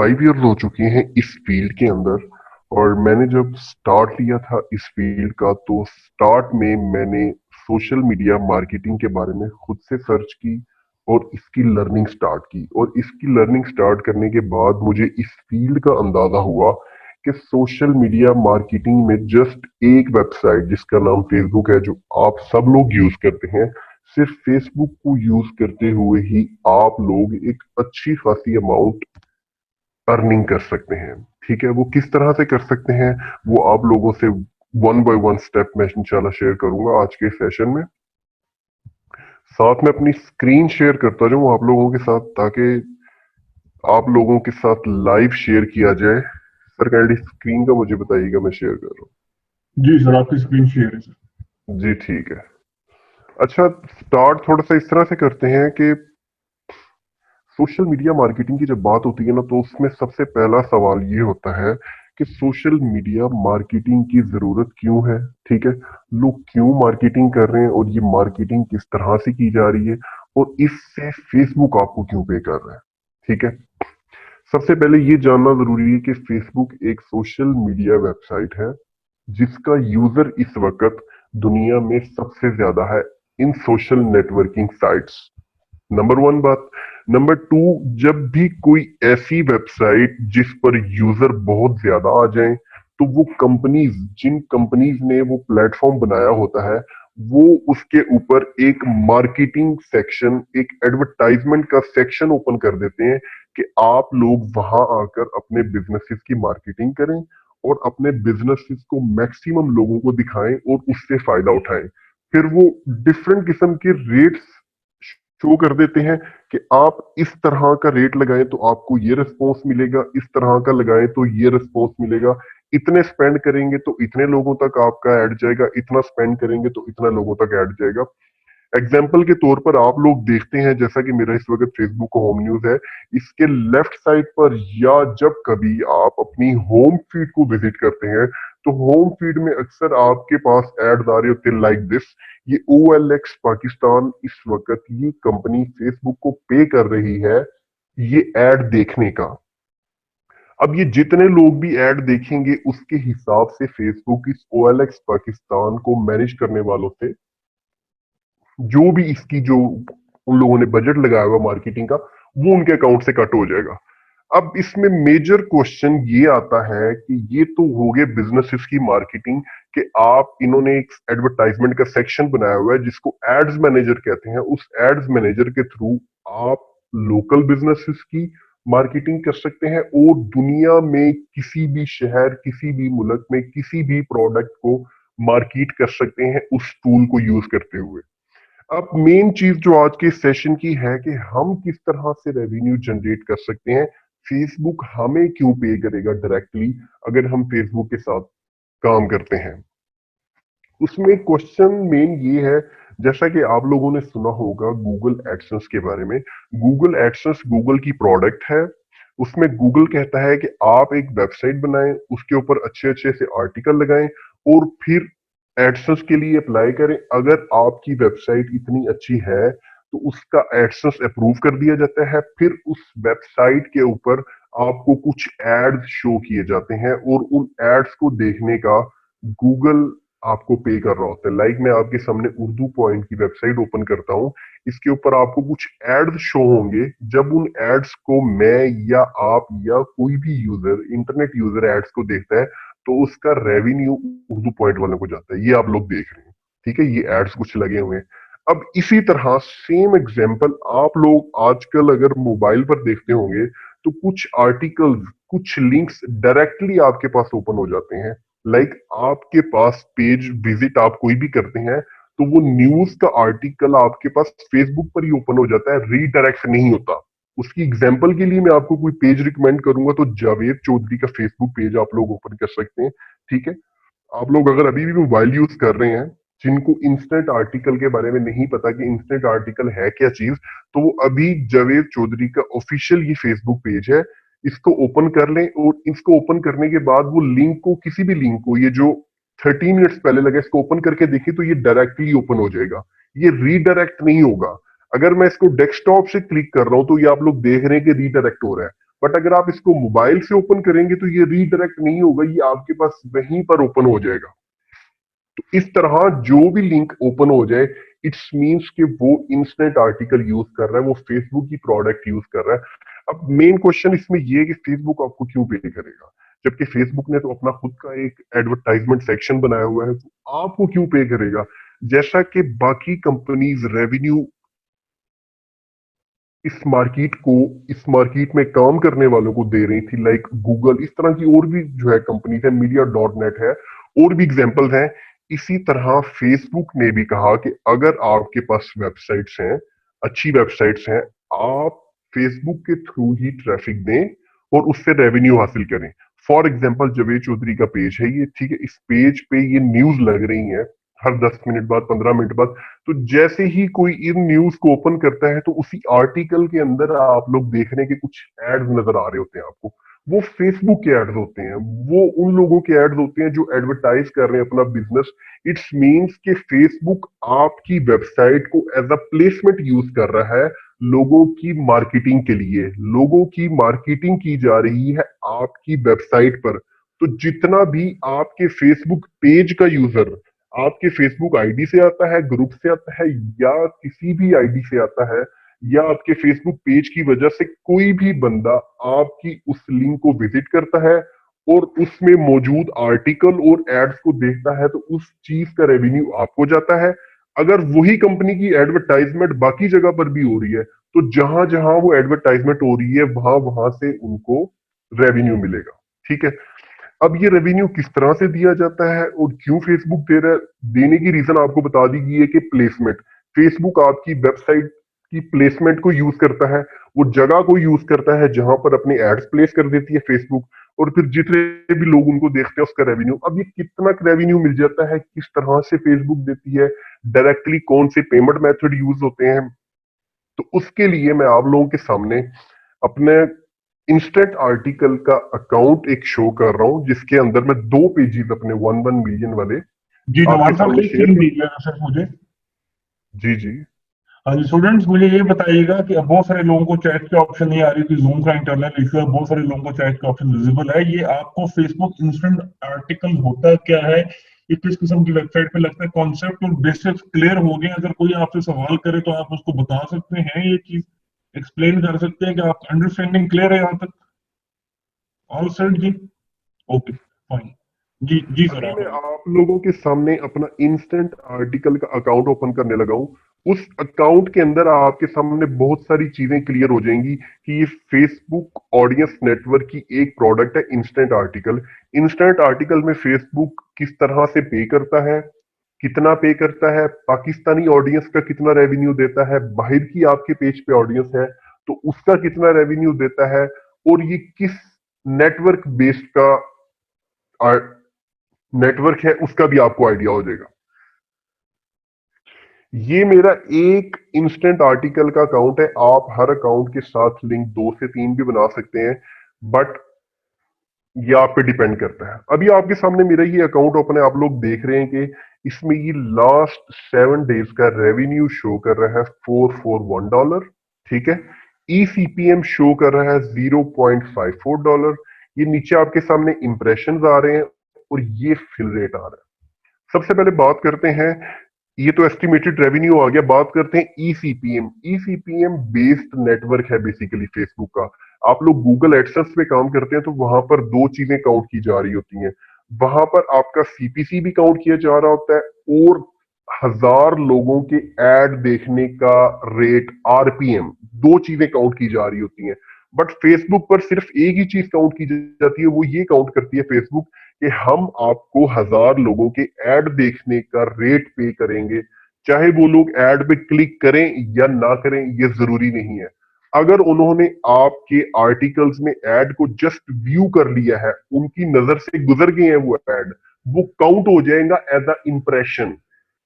5 years हो चुके हैं इस फील्ड के अंदर। और मैंने जब स्टार्ट लिया था इस फील्ड का, तो स्टार्ट में मैंने सोशल मीडिया मार्केटिंग के बारे में खुद से सर्च की और इसकी लर्निंग स्टार्ट की। और इसकी लर्निंग स्टार्ट करने के बाद मुझे इस फील्ड का अंदाजा हुआ कि सोशल मीडिया मार्केटिंग में जस्ट एक वेबसाइट जिसका नाम फेसबुक है, जो आप सब लोग यूज करते हैं, सिर्फ फेसबुक को यूज करते हुए ही आप लोग एक अच्छी खासी अमाउंट अर्निंग कर सकते हैं। ठीक है, वो किस तरह से कर सकते हैं वो आप लोगों से वन बाय वन स्टेप मैं इंशाल्लाह शेयर करूंगा आज के सेशन में। साथ में अपनी स्क्रीन शेयर करता जाऊं आप लोगों के साथ, ताकि आप लोगों के साथ लाइव शेयर किया जाए। सर काइंडली स्क्रीन का मुझे बताइएगा, मैं शेयर कर रहा जी सर, आपकी स्क्रीन शेयर है सर। हूँ। जी ठीक है। अच्छा, स्टार्ट थोड़ा सा इस तरह से करते हैं कि सोशल मीडिया मार्केटिंग की जब बात होती है ना, तो उसमें सबसे पहला सवाल ये होता है कि सोशल मीडिया मार्केटिंग की जरूरत क्यों है। ठीक है, लोग क्यों मार्केटिंग कर रहे हैं और ये मार्केटिंग किस तरह से की जा रही है, और इससे फेसबुक आपको क्यों पे कर रहा है। ठीक है, सबसे पहले ये जानना जरूरी है कि फेसबुक एक सोशल मीडिया वेबसाइट है जिसका यूजर इस वक्त दुनिया में सबसे ज्यादा है इन social networking sites. Number one बात। नंबर टू, जब भी कोई ऐसी वेबसाइट जिस पर यूजर बहुत ज्यादा आ जाए, तो वो कंपनीज, जिन कंपनीज ने वो प्लेटफॉर्म बनाया होता है, वो उसके ऊपर एक मार्केटिंग सेक्शन, एक एडवर्टाइजमेंट का सेक्शन ओपन कर देते हैं कि आप लोग वहां आकर अपने बिजनेसेस की मार्केटिंग करें और अपने बिजनेसेस को मैक्सिमम लोगों को दिखाएं और उससे फायदा उठाएं। फिर वो डिफरेंट किस्म के रेट्स शो कर देते हैं कि आप इस तरह का रेट लगाएं तो आपको ये रिस्पॉन्स मिलेगा, इस तरह का लगाएं तो ये रिस्पॉन्स मिलेगा, इतने स्पेंड करेंगे तो इतने लोगों तक आपका ऐड जाएगा, इतना स्पेंड करेंगे तो इतना लोगों तक ऐड जाएगा। एग्जाम्पल के तौर पर आप लोग देखते हैं, जैसा कि मेरा इस वक्त फेसबुक का होम न्यूज है, इसके लेफ्ट साइड पर, या जब कभी आप अपनी होम फीड को विजिट करते हैं, तो होम फीड में अक्सर आपके पास एड्स आ रहे होते हैं लाइक दिस। ये OLX पाकिस्तान इस वक्त ये कंपनी फेसबुक को पे कर रही है ये एड देखने का। अब ये जितने लोग भी ऐड देखेंगे उसके हिसाब से फेसबुक इस OLX पाकिस्तान को मैनेज करने वालों से जो भी इसकी जो उन लोगों ने बजट लगाया हुआ मार्केटिंग का, वो उनके अकाउंट से कट हो जाएगा। अब इसमें मेजर क्वेश्चन ये आता है कि ये तो हो गए बिजनेसेस की मार्केटिंग, कि आप इन्होंने एक एडवर्टाइजमेंट का सेक्शन बनाया हुआ है जिसको एड्स मैनेजर कहते हैं। उस एड्स मैनेजर के थ्रू आप लोकल बिजनेसेस की मार्केटिंग कर सकते हैं और दुनिया में किसी भी शहर, किसी भी मुल्क में किसी भी प्रोडक्ट को मार्केट कर सकते हैं उस टूल को यूज करते हुए। अब मेन चीज जो आज के सेशन की है कि हम किस तरह से रेवेन्यू जनरेट कर सकते हैं, फेसबुक हमें क्यों पे करेगा डायरेक्टली अगर हम फेसबुक के साथ काम करते हैं। उसमें क्वेश्चन मेन ये है, जैसा कि आप लोगों ने सुना होगा गूगल एडसेंस के बारे में। गूगल एडसेंस गूगल की प्रोडक्ट है। उसमें गूगल कहता है कि आप एक वेबसाइट बनाएं, उसके ऊपर अच्छे अच्छे से आर्टिकल लगाएं और फिर एडसेंस के लिए अप्लाई करें। अगर आपकी वेबसाइट इतनी अच्छी है तो उसका एडसेंस अप्रूव कर दिया जाता है। फिर उस वेबसाइट के ऊपर आपको कुछ एड्स शो किए जाते हैं और उन एड्स को देखने का गूगल आपको पे कर रहा होता है। लाइक मैं आपके सामने उर्दू पॉइंट की वेबसाइट ओपन करता हूँ, इसके ऊपर आपको कुछ एड्स शो होंगे। जब उन एड्स को मैं या आप या कोई भी यूजर, इंटरनेट यूजर एड्स को देखता है, तो उसका रेवेन्यू उर्दू पॉइंट वालों को जाता है। ये आप लोग देख रहे हैं, ठीक है, ये एड्स कुछ लगे हुए हैं। अब इसी तरह सेम एग्जांपल आप लोग आजकल अगर मोबाइल पर देखते होंगे, तो कुछ आर्टिकल्स, कुछ लिंक्स डायरेक्टली आपके पास ओपन हो जाते हैं। लाइक आपके पास पेज विजिट आप कोई भी करते हैं, तो वो न्यूज का आर्टिकल आपके पास फेसबुक पर ही ओपन हो जाता है, रीडायरेक्ट नहीं होता। उसकी एग्जांपल के लिए मैं आपको कोई पेज रिकमेंड करूंगा तो जावेद चौधरी का फेसबुक पेज आप लोग ओपन कर सकते हैं। ठीक है, आप लोग अगर अभी भी मोबाइल यूज कर रहे हैं, जिनको इंस्टेंट आर्टिकल के बारे में नहीं पता कि इंस्टेंट आर्टिकल है क्या चीज, तो वो अभी जावेद चौधरी का ऑफिशियल ये फेसबुक पेज है, इसको ओपन कर लें। और इसको ओपन करने के बाद वो लिंक को, किसी भी लिंक को, ये जो 30 मिनट्स पहले लगा, इसको ओपन करके देखिए तो ये डायरेक्टली ओपन हो जाएगा, ये रीडायरेक्ट नहीं होगा। अगर मैं इसको डेस्कटॉप से क्लिक कर रहा हूं तो ये आप लोग देख रहे हैं कि रीडायरेक्ट हो रहा है, बट अगर आप इसको मोबाइल से ओपन करेंगे तो ये रीडायरेक्ट नहीं होगा, ये आपके पास वहीं पर ओपन हो जाएगा। तो इस तरह जो भी लिंक ओपन हो जाए, इट्स मीन्स कि वो इंस्टेंट आर्टिकल यूज कर रहा है, वो फेसबुक की प्रोडक्ट यूज कर रहा है। अब मेन क्वेश्चन इसमें ये है कि फेसबुक आपको क्यों पे करेगा, जबकि फेसबुक ने तो अपना खुद का एक एडवर्टाइजमेंट सेक्शन बनाया हुआ है, तो आपको क्यों पे करेगा? जैसा कि बाकी कंपनीज रेवेन्यू इस मार्केट में काम करने वालों को दे रही थी, लाइक गूगल, इस तरह की और भी जो है कंपनीज है, मीडिया डॉट नेट है, और भी एग्जांपल्स हैं। इसी तरह फेसबुक ने भी कहा कि अगर आपके पास वेबसाइट्स हैं, अच्छी वेबसाइट्स हैं, आप फेसबुक के थ्रू ही ट्रैफिक दें और उससे रेवेन्यू हासिल करें। फॉर एग्जाम्पल जावेद चौधरी का पेज है ये, ठीक है, इस पेज पे ये न्यूज लग रही है हर 10 मिनट बाद, 15 मिनट बाद। तो जैसे ही कोई इन न्यूज को ओपन करता है तो उसी आर्टिकल के अंदर आप लोग देख रहे हैं कि कुछ एड्स नजर आ रहे होते हैं आपको, वो फेसबुक के एड्स होते हैं, वो उन लोगों के एड्स होते हैं जो एडवर्टाइज कर रहे हैं अपना बिजनेस। इट्स मींस कि फेसबुक आपकी वेबसाइट को एज अ प्लेसमेंट यूज कर रहा है, लोगों की मार्केटिंग के लिए। लोगों की मार्केटिंग की जा रही है आपकी वेबसाइट पर। तो जितना भी आपके फेसबुक पेज का यूजर आपके फेसबुक आईडी से आता है, ग्रुप से आता है, या किसी भी आईडी से आता है, या आपके फेसबुक पेज की वजह से कोई भी बंदा आपकी उस लिंक को विजिट करता है और उसमें मौजूद आर्टिकल और एड्स को देखता है, तो उस चीज का रेवेन्यू आपको जाता है। अगर वही कंपनी की एडवर्टाइजमेंट बाकी जगह पर भी हो रही है, तो जहां जहां वो एडवर्टाइजमेंट हो रही है वहां वहां से उनको रेवेन्यू मिलेगा। ठीक है, अब ये रेवेन्यू किस तरह से दिया जाता है और क्यों फेसबुक दे रहा है? देने की रीजन आपको बता दी गई है कि प्लेसमेंट। फेसबुक आपकी वेबसाइट की प्लेसमेंट को यूज करता है, वो जगह को यूज करता है जहां पर अपने एड्स प्लेस कर देती है फेसबुक, और फिर जितने भी लोग उनको देखते हैं उसका रेवेन्यू। अब ये कितना रेवेन्यू मिल जाता है, किस तरह से फेसबुक देती है, डायरेक्टली कौन से पेमेंट मेथड यूज होते हैं, तो उसके लिए मैं आप लोगों के सामने अपने इंस्टेंट आर्टिकल का अकाउंट एक शो कर रहा हूं, जिसके अंदर मैं 2 पेजेस अपने 1 1 मिलियन वाले जी आपके जवान साहब सामने एक शेयर थिंग कर। दीजिएगा सिर्फ मुझे। जी जी। हाँ जी स्टूडेंट्स, मुझे ये बताइएगा कि अब बहुत सारे लोगों को चैट के ऑप्शन नहीं आ रही थी, जूम का इंटरनल इशू है, बहुत सारे लोगों को चैट का ऑप्शन विजिबल है। ये आपको फेसबुक इंस्टेंट आर्टिकल होता क्या है, ये किस किस्म की वेबसाइट पे लगता है, कॉन्सेप्ट और बेसिक्स क्लियर हो गए? अगर कोई आपसे सवाल करे तो आप उसको बता सकते हैं, ये चीज एक्सप्लेन कर सकते हैं कि आप अंडरस्टैंडिंग क्लियर है यहाँ तक? ऑल सेट जी? Okay fine. जी जी सर अभी आप मैं आइए। आप लोगों के सामने अपना इंस्टेंट आर्टिकल का अकाउंट ओपन करने लगा हूं। उस अकाउंट के अंदर आपके सामने बहुत सारी चीजें क्लियर हो जाएंगी कि ये फेसबुक ऑडियंस नेटवर्क की एक प्रोडक्ट है, इंस्टेंट आर्टिकल। इंस्टेंट आर्टिकल में फेसबुक किस तरह से पे करता है, कितना पे करता है, पाकिस्तानी ऑडियंस का कितना रेवेन्यू देता है, बाहर की आपके पेज पे ऑडियंस है तो उसका कितना रेवेन्यू देता है, और ये किस नेटवर्क बेस्ड का नेटवर्क है उसका भी आपको आइडिया हो जाएगा। ये मेरा एक इंस्टेंट आर्टिकल का अकाउंट है। आप हर अकाउंट के साथ लिंक 2 से 3 भी बना सकते हैं, बट ये आप पे डिपेंड करता है। अभी आपके सामने मेरा ये अकाउंट ओपन है, आप लोग देख रहे हैं कि इसमें ये लास्ट 7 डेज का रेवेन्यू शो कर रहा है $441। ठीक है, ईसीपीएम शो कर रहा है $0.54। ये नीचे आपके सामने इंप्रेशन आ रहे हैं और ये फिल रेट आ रहा है। सबसे पहले बात करते हैं, ये तो एस्टिमेटेड रेवेन्यू आ गया, बात करते हैं ईसीपीएम। ईसीपीएम बेस्ड नेटवर्क है बेसिकली फेसबुक का। आप लोग गूगल एडसेंस पे काम करते हैं तो वहां पर 2 चीजें काउंट की जा रही होती हैं। वहां पर आपका सीपीसी भी काउंट किया जा रहा होता है, और 1000 लोगों के एड देखने का रेट आरपीएम, 2 चीजें काउंट की जा रही होती हैं। बट फेसबुक पर सिर्फ एक ही चीज काउंट की जाती है, वो ये काउंट करती है फेसबुक कि हम आपको 1000 लोगों के ऐड देखने का रेट पे करेंगे। चाहे वो लोग ऐड पे क्लिक करें या ना करें, ये जरूरी नहीं है। अगर उन्होंने आपके आर्टिकल्स में ऐड को जस्ट व्यू कर लिया है, उनकी नजर से गुजर गए हैं वो ऐड, वो काउंट हो जाएगा एज अ इंप्रेशन।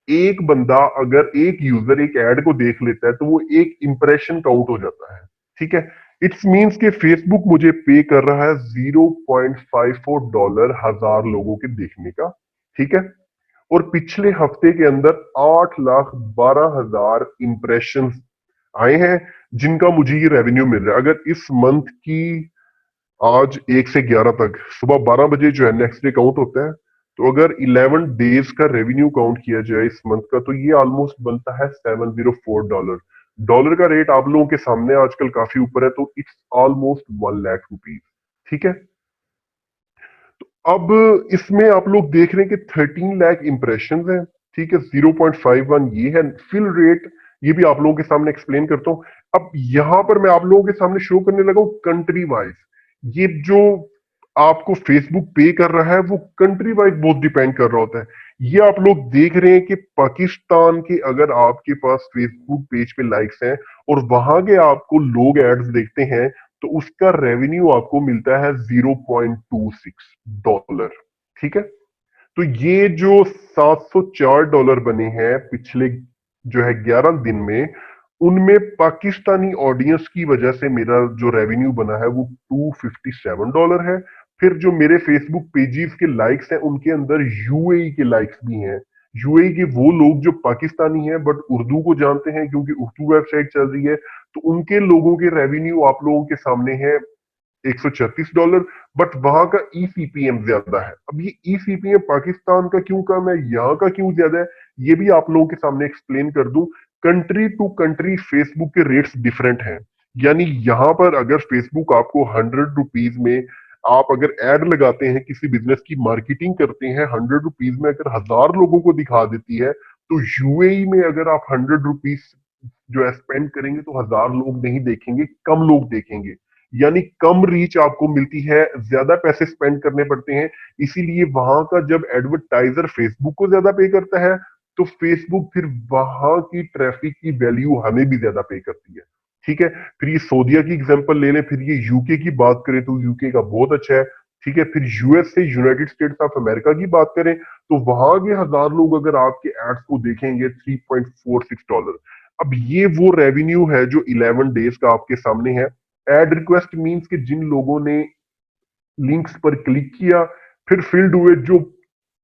एक बंदा अगर एक यूजर एक ऐड को देख लेता है तो वो एक इंप्रेशन काउंट हो जाता है। ठीक है, इट्स मींस कि फेसबुक मुझे पे कर रहा है $0.54 1000 लोगों के देखने का। ठीक है, और पिछले हफ्ते के अंदर 8,12,000 इंप्रेशन आए हैं जिनका मुझे ये रेवेन्यू मिल रहा है। अगर इस मंथ की आज 1 से 11 तक सुबह 12 बजे जो है नेक्स्ट डे काउंट होता है। तो अगर 11 डेज का रेवेन्यू काउंट किया जाए इस मंथ का, तो ये ऑलमोस्ट बनता है $704। डॉलर का रेट आप लोगों के सामने आजकल काफी ऊपर है, तो इट्स ऑलमोस्ट 1 लाख रुपीज। ठीक है। अब इसमें आप लोग देख रहे हैं कि 13 लाख इंप्रेशन हैं। ठीक है, 0.51 ये है फिल रेट। ये भी आप लोगों के सामने एक्सप्लेन करता हूं। अब यहां पर मैं आप लोगों के सामने शो करने लगा हूं कंट्री वाइज। ये जो आपको फेसबुक पे कर रहा है वो कंट्री वाइज बहुत डिपेंड कर रहा होता है। ये आप लोग देख रहे हैं कि पाकिस्तान के अगर आपके पास फेसबुक पेज पे लाइक्स हैं और वहां के आपको लोग एड्स देखते हैं, तो उसका रेवेन्यू आपको मिलता है $0.26। ठीक है। तो ये जो $704 बने हैं पिछले जो है 11 दिन में, उनमें पाकिस्तानी ऑडियंस की वजह से मेरा जो रेवेन्यू बना है वो $257 है। फिर जो मेरे फेसबुक पेजेस के लाइक्स हैं उनके अंदर यूएई के लाइक्स भी हैं। यूएई के वो लोग जो पाकिस्तानी हैं बट उर्दू को जानते हैं क्योंकि उर्दू वेबसाइट चल रही है, तो उनके लोगों के रेवेन्यू आप लोगों के सामने है $136। बट वहां का ईसीपीएम ज्यादा है। अब ये ईसीपीएम पाकिस्तान का क्यों कम है, यहाँ का क्यों ज्यादा है, ये भी आप लोगों के सामने एक्सप्लेन कर दूं। कंट्री टू कंट्री फेसबुक के रेट्स डिफरेंट हैं। यानी यहां पर अगर फेसबुक आपको ₹100 में, आप अगर एड लगाते हैं किसी बिजनेस की मार्केटिंग करते हैं, ₹100 में अगर 1000 लोगों को दिखा देती है, तो यूएई में अगर आप ₹100 जो है स्पेंड करेंगे तो 1000 लोग नहीं देखेंगे, कम लोग देखेंगे। यानी कम रीच आपको मिलती है, ज्यादा पैसे स्पेंड करने पड़ते हैं। इसीलिए वहां का जब एडवर्टाइजर फेसबुक को ज्यादा पे करता है, तो फेसबुक फिर वहां की ट्रैफिक की वैल्यू हमें भी ज्यादा पे करती है। ठीक है। फिर ये सऊदीया की एग्जांपल ले लें, फिर ये यूके की बात करें तो यूके का बहुत अच्छा है। ठीक है। फिर यूएस से यूनाइटेड स्टेट्स ऑफ अमेरिका की बात करें, तो वहां के 1000 लोग अगर आपके एड्स को देखेंगे, $3.46। अब ये वो रेवेन्यू है जो 11 डेज का आपके सामने है। एड रिक्वेस्ट मींस कि जिन लोगों ने लिंक्स पर क्लिक किया, फिर फील्ड हुए, जो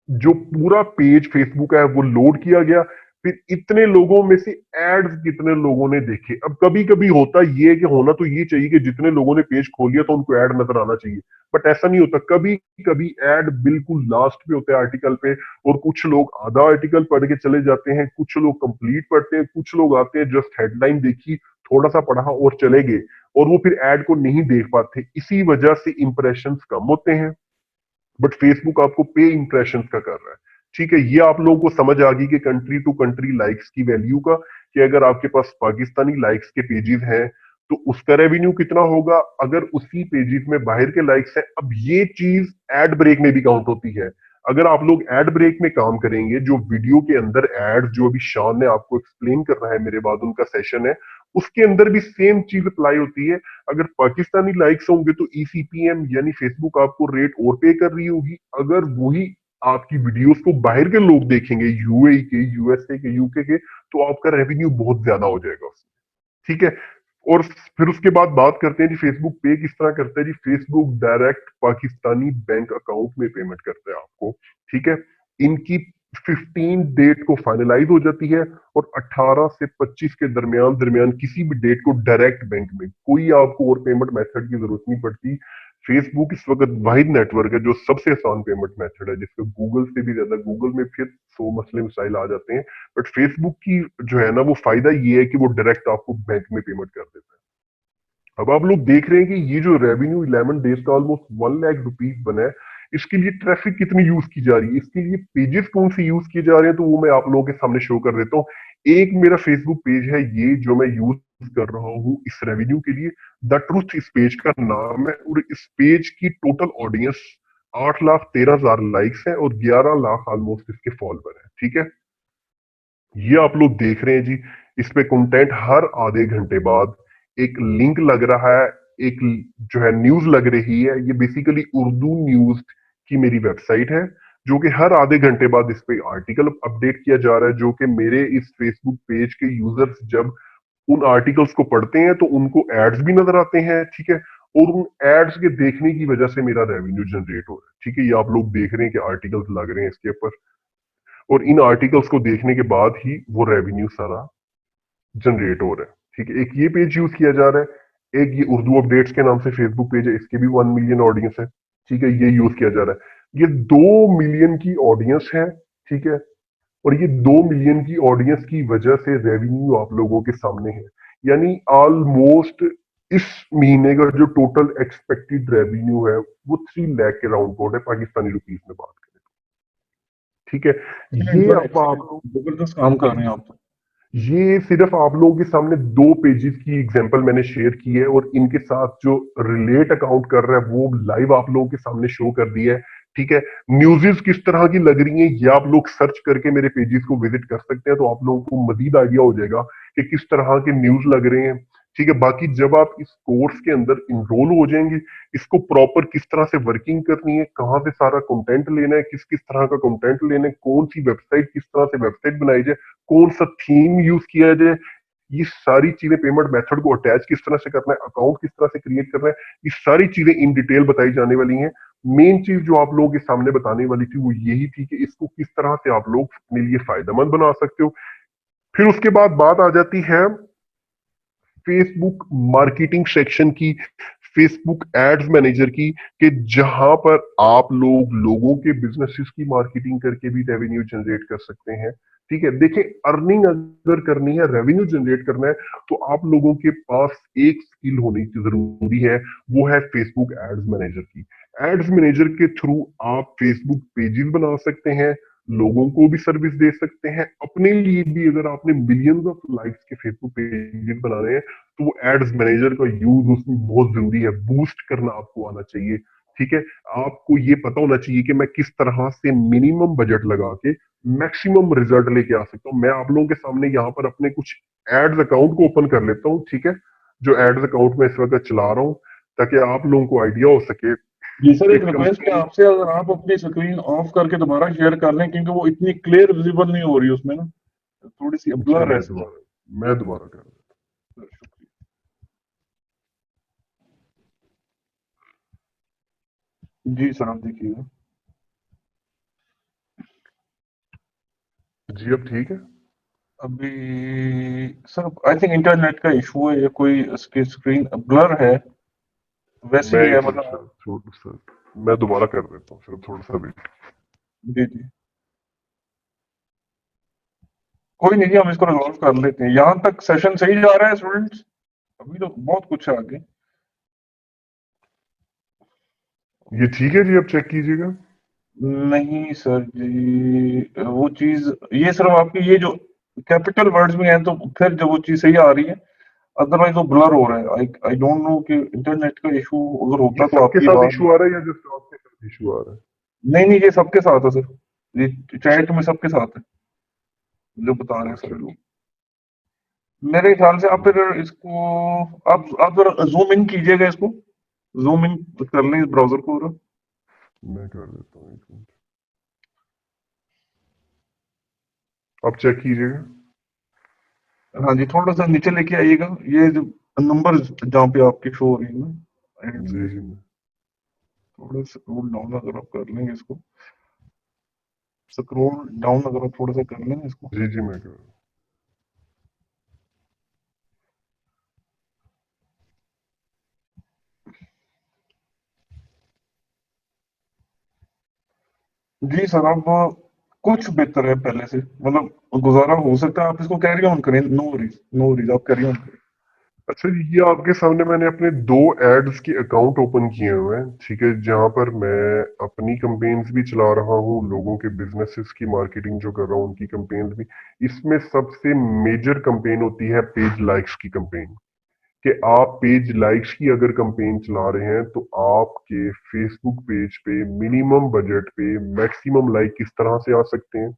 जो पूरा पेज फेसबुक है वो लोड किया गया, फिर इतने लोगों में से एड्स कितने लोगों ने देखे। अब कभी कभी होता ये है कि होना तो ये चाहिए कि जितने लोगों ने पेज खोल लिया तो उनको ऐड नजर आना चाहिए, बट ऐसा नहीं होता। कभी कभी ऐड बिल्कुल लास्ट पे होता है आर्टिकल पे, और कुछ लोग आधा आर्टिकल पढ़ के चले जाते हैं, कुछ लोग कंप्लीट पढ़ते हैं, कुछ लोग आते हैं जस्ट हेडलाइन देखी, थोड़ा सा पढ़ा और चले गए, और वो फिर ऐड को नहीं देख पाते। इसी वजह से इंप्रेशंस कम होते हैं। बट फेसबुक आपको पे इंप्रेशन का कर रहा है। ठीक है। ये आप लोगों को समझ आ गई कि कंट्री टू कंट्री लाइक्स की वैल्यू का, कि अगर आपके पास पाकिस्तानी लाइक्स के पेजेस हैं तो उसका रेवेन्यू कितना होगा, अगर उसी पेजेस में बाहर के लाइक्स हैं। अब ये चीज एड ब्रेक में भी काउंट होती है। अगर आप लोग एड ब्रेक में काम करेंगे, जो वीडियो के अंदर एड जो अभी शान ने आपको एक्सप्लेन कर रहा है, मेरे बाद उनका सेशन है, उसके अंदर भी सेम चीज अप्लाई होती है। अगर पाकिस्तानी लाइक्स होंगे तो ईसीपीएम यानी फेसबुक आपको रेट और पे कर रही होगी। अगर वही आपकी वीडियोस को बाहर के लोग देखेंगे, यूएई के, यूएसए के, यूके के, तो आपका रेवेन्यू बहुत ज्यादा हो जाएगा उसमें। ठीक है। और फिर उसके बाद बात करते हैं जी फेसबुक पे किस तरह करता है। जी Facebook direct Pakistani bank account में पेमेंट करता है आपको। ठीक है। इनकी 15 डेट को फाइनलाइज हो जाती है, और 18 से 25 के दरमियान दरमियान किसी भी डेट को डायरेक्ट बैंक में, कोई आपको और पेमेंट मेथड की जरूरत नहीं पड़ती। फेसबुक इस वक्त वाहिद नेटवर्क है जो सबसे आसान पेमेंट मेथड है, जिसमें गूगल से भी ज्यादा, गूगल में फिर 100 मसले मसाइल आ जाते हैं, बट फेसबुक की जो है ना वो फायदा ये है कि वो डायरेक्ट आपको बैंक में पेमेंट कर देता है। अब आप लोग देख रहे हैं कि ये जो रेवेन्यू 11 डेज का ऑलमोस्ट 1 लाख रुपीज बना है, इसके लिए ट्रैफिक कितनी यूज की जा रही है, इसके लिए पेजेस कौन से यूज किए जा रहे हैं, तो वो मैं आप लोगों के सामने शो कर देता हूँ। एक मेरा फेसबुक पेज है ये जो मैं यूज कर रहा हूँ इस रेवेन्यू के लिए। द ट्रुथ इस पेज का नाम है, और इस पेज की टोटल ऑडियंस 8,13,000 लाइक्स है, और 11 लाख ऑलमोस्ट इसके फॉलोअर है। ठीक है। ये आप लोग देख रहे हैं जी, इस पे कंटेंट हर आधे घंटे बाद एक लिंक लग रहा है, एक जो है न्यूज लग रही है। ये बेसिकली उर्दू न्यूज की मेरी वेबसाइट है, जो कि हर आधे घंटे बाद इस पे आर्टिकल अपडेट किया जा रहा है, जो कि मेरे इस फेसबुक पेज के यूजर्स जब उन आर्टिकल्स को पढ़ते हैं तो उनको एड्स भी नजर आते हैं। ठीक है। और उन एड्स के देखने की वजह से मेरा रेवेन्यू जनरेट हो रहा है। ठीक है। ये आप लोग देख रहे हैं कि आर्टिकल्स लग रहे हैं इसके ऊपर, और इन आर्टिकल्स को देखने के बाद ही वो रेवेन्यू सारा जनरेट हो रहा है। ठीक है। एक ये पेज यूज किया जा रहा है, एक ये उर्दू अपडेट्स के नाम से फेसबुक पेज है, इसके भी 1 मिलियन ऑडियंस है। ठीक है, ये यूज किया जा रहा है। ये 2 मिलियन की ऑडियंस है। ठीक है, और ये 2 मिलियन की ऑडियंस की वजह से रेवेन्यू आप लोगों के सामने है। यानी ऑलमोस्ट इस महीने का जो टोटल एक्सपेक्टेड रेवेन्यू है वो 3 लाख के राउंड बोर्ड है, पाकिस्तानी रुपीस में बात करें। ठीक है, एक्सीलेंट ये सर, अब आप एक्सीलेंट, लोग, जबरदस्त काम कर रहे हैं आप तो। ये सिर्फ आप लोगों के सामने 2 पेजेस की एग्जांपल मैंने शेयर की है, और इनके साथ जो रिलेट अकाउंट कर रहा है वो लाइव आप लोगों के सामने शो कर दिया है। ठीक है, न्यूज़ेस किस तरह की लग रही हैं ये आप लोग सर्च करके मेरे पेजेस को विजिट कर सकते हैं, तो आप लोगों को मजीद आइडिया हो जाएगा कि किस तरह के न्यूज लग रहे हैं। ठीक है, बाकी जब आप इस कोर्स के अंदर इनरोल हो जाएंगे, इसको प्रॉपर किस तरह से वर्किंग करनी है, कहाँ से सारा कंटेंट लेना है, किस किस तरह का कंटेंट लेना है, कौन सी वेबसाइट, किस तरह से वेबसाइट बनाई जाए, कौन सा थीम यूज किया जाए, ये सारी चीजें, पेमेंट मेथड को अटैच किस तरह से करना है, अकाउंट किस तरह से क्रिएट करना है, ये सारी चीजें इन डिटेल बताई जाने वाली हैं। मेन चीज जो आप लोगों के सामने बताने वाली थी वो यही थी कि इसको किस तरह से आप लोग अपने लिए फायदेमंद बना सकते हो। फिर उसके बाद बात आ जाती है फेसबुक मार्केटिंग सेक्शन की, फेसबुक एड्स मैनेजर की, कि जहां पर आप लोग लोगों के बिजनेसेस की मार्केटिंग करके भी रेवेन्यू जनरेट कर सकते हैं। ठीक है, देखिए, अर्निंग अगर करनी है, रेवेन्यू जनरेट करना है, तो आप लोगों के पास एक स्किल होनी जरूरी है, वो है फेसबुक एड्स मैनेजर की। एड्स मैनेजर के थ्रू आप फेसबुक पेजेस बना सकते हैं, लोगों को भी सर्विस दे सकते हैं, अपने लिए भी अगर आपने मिलियंस ऑफ लाइक्स के फेसबुक पेजेस बनाने हैं तो वो एड्स मैनेजर का यूज उसमें बहुत जरूरी है, बूस्ट करना आपको आना चाहिए। ठीक है, आपको ये पता होना चाहिए कि मैं किस तरह से मिनिमम बजट लगा के मैक्सिमम रिजल्ट लेके आ सकता हूँ। मैं आप लोगों के सामने यहाँ पर अपने कुछ एड्स अकाउंट को ओपन कर लेता हूँ। ठीक है, जो एड्स अकाउंट में इस वक्त चला रहा हूँ, ताकि आप लोगों को आइडिया हो सके जी सर, कि एक रिक्वेस्ट है कंपनी। आपसे, अगर आप अपनी स्क्रीन ऑफ करके दोबारा शेयर कर लें, क्योंकि वो इतनी क्लियर विजिबल नहीं हो रही उसमें ना, थोड़ी सी अच्छा, ब्लर है सर। मैं दोबारा कर रहा सर, शुक्रिया। जी सर, आप देखिएगा। हूँ। जी, अब ठीक है। अभी सर आई थिंक इंटरनेट का इशू है या कोई इसकी स्क्रीन ब्लर है, वैसे मैं ही है एक मिनट मतलब। सर, थोड़ा सा मैं दोबारा कर देता हूँ, सिर्फ थोड़ा सा वेट। जी जी, कोई नहीं जी, हम इसको रिजॉल्व कर लेते हैं। यहाँ तक सेशन सही जा रहा है स्टूडेंट्स? अभी तो बहुत कुछ है आगे। ये ठीक है जी, अब चेक कीजिएगा। नहीं सर जी, वो चीज, ये सिर्फ आपकी ये जो कैपिटल वर्ड्स में है, तो फिर जब वो चीज सही आ रही है, अदरवाइज वो ब्लर हो रहा है। आई आई डोंट नो कि इंटरनेट का इशू अगर ये होता तो सबके आपकी साथ बात। इशू आ रहा है या जस्ट आपके साथ इशू आ रहा है? नहीं नहीं, ये सबके साथ है सर, ये चैट में सबके साथ है जो बता रहे हैं अच्छा सर जी। लोग। मेरे ख्याल से आप फिर इसको, आप जरा जूम इन कीजिएगा इसको, जूम इन कर लें इस ब्राउजर को जरा। मैं कर देता हूँ, एक मिनट। अब चेक कीजिएगा। हाँ जी, थोड़ा सा नीचे लेके आइएगा, ये जो नंबर जहाँ पे आपकी शो हो रही है ना एंड जी से, जी। थोड़ा स्क्रॉल डाउन अगर आप कर लेंगे इसको, स्क्रॉल डाउन अगर आप थोड़ा सा कर लेंगे इसको। जी जी, मैं कर रहा हूँ। जी सर, अब कुछ बेहतर है पहले से, मतलब गुजारा हो सकता है। आप इसको कैरी ऑन करें, नो वरीज, नो वरीज, आप कैरी ऑन करें। अच्छा जी, ये आपके सामने मैंने अपने 2 एड्स के अकाउंट ओपन किए हुए हैं। ठीक है, जहां पर मैं अपनी कंपेन्स भी चला रहा हूँ, लोगों के बिजनेसेस की मार्केटिंग जो कर रहा हूँ उनकी कंपेन्स भी। इसमें सबसे मेजर कंपेन होती है पेज लाइक्स की कंपेन, कि आप पेज लाइक्स की अगर कंपेन चला रहे हैं तो आपके फेसबुक पेज पे मिनिमम बजट पे मैक्सिमम लाइक किस तरह से आ सकते हैं,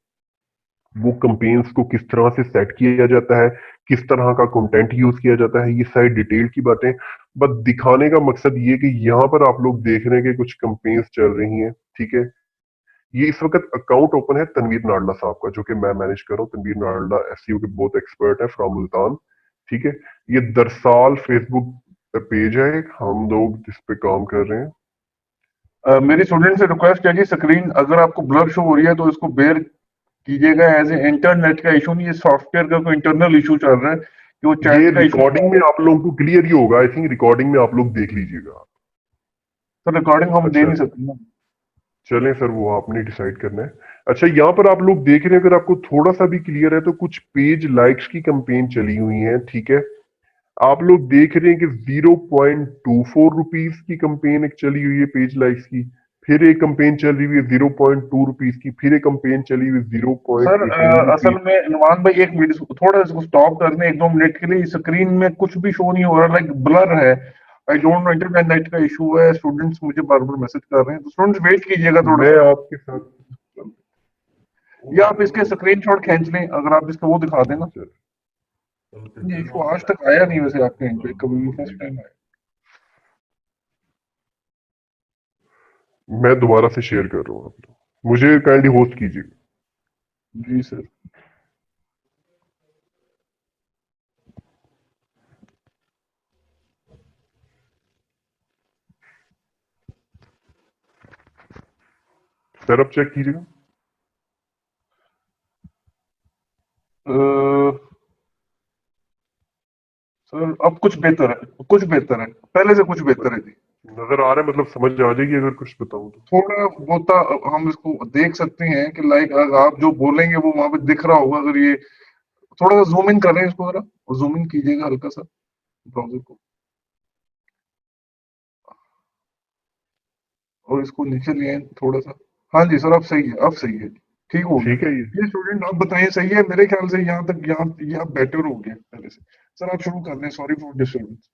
वो कंपेन्स को किस तरह से सेट किया जाता है, किस तरह का कंटेंट यूज किया जाता है, ये सारी डिटेल की बातें बस दिखाने का मकसद ये कि यहाँ पर आप लोग देख रहे हैं कि कुछ कंपेन्स चल रही हैं। ठीक है, ये इस वक्त अकाउंट ओपन है तनवीर नाडला साहब का, जो कि मैं मैनेज कर रहा हूँ। तनवीर नाडला एसईओ के बहुत एक्सपर्ट है, फ्रॉम मुल्तान। ठीक है, ये दरसाल फेसबुक पेज है एक, हम लोग जिस पे काम कर रहे हैं। मेरी स्टूडेंट से रिक्वेस्ट है जी, स्क्रीन अगर आपको ब्लर शो हो रही है तो इसको बेयर कीजिएगा, एज ए इंटरनेट का इशू नहीं, ये सॉफ्टवेयर का कोई इंटरनल इशू चल रहा है कि वो ये चैट का इशू था। रिकॉर्डिंग में आप लोगों को क्लियर ही होगा, आई थिंक रिकॉर्डिंग में आप लोग देख लीजिएगा। तो रिकॉर्डिंग हम दे अच्छा, नहीं सकते ना। चलें सर, वो आपने डिसाइड करना है। अच्छा, यहाँ पर आप लोग देख रहे हैं, अगर आपको थोड़ा सा भी क्लियर है तो कुछ पेज लाइक्स की कैंपेन चली हुई है, ठीक है। आप लोग देख रहे हैं कि 0.24 रुपीज की कैंपेन एक चली हुई है पेज लाइक्स की, फिर एक कैंपेन चल रही हुई है 0.2 रुपीज की, फिर एक कैंपेन चली हुई है जीरो सर पॉइंट एटीन असल रुपीज में नुमान भाई, एक मिनट थोड़ा इसको स्टॉप कर दें 1-2 मिनट के लिए। स्क्रीन में कुछ भी शो नहीं हो रहा, लाइक ब्लर है। I don't know, internet net का इशू है। स्टूडेंट्स मुझे बार बार मैसेज कर रहे हैं, तो स्टूडेंट्स वेट कीजिएगा थोड़ा मैं सा। आपके साथ। या आप इसके स्क्रीनशॉट खींच लें, अगर आप इसका वो दिखा देना। ये इशू आज तक आया नहीं वैसे आपके यहाँ पे, कभी भी फर्स्ट टाइम आया। मैं दोबारा से शेयर कर रहा हूँ, आप लोग मुझे काइंडली होस्ट कीजिए। जी सर। सर अब चेक कीजिएगा। सर अब कुछ बेहतर है, कुछ बेहतर है, पहले से कुछ बेहतर है जी। नजर आ रहा है, मतलब समझ आ जाएगी अगर कुछ बताऊं तो। थोड़ा बहुत हम इसको देख सकते हैं कि लाइक अगर आप जो बोलेंगे वो वहां पे दिख रहा होगा। अगर ये थोड़ा सा जूम इन कर रहे हैं इसको, जरा जूम इन कीजिएगा हल्का सा ब्राउजर को, और इसको नीचे ले आए थोड़ा सा। हाँ जी सर, अब सही है, अब सही है, ठीक हो गया। ठीक है ये। ये स्टूडेंट आप बताइए, सही है मेरे ख्याल से। यहाँ तक, यहाँ ये आप बेटर हो गया पहले से। सर आप शुरू कर दें, सॉरी फॉर डिस्टर्बेंस।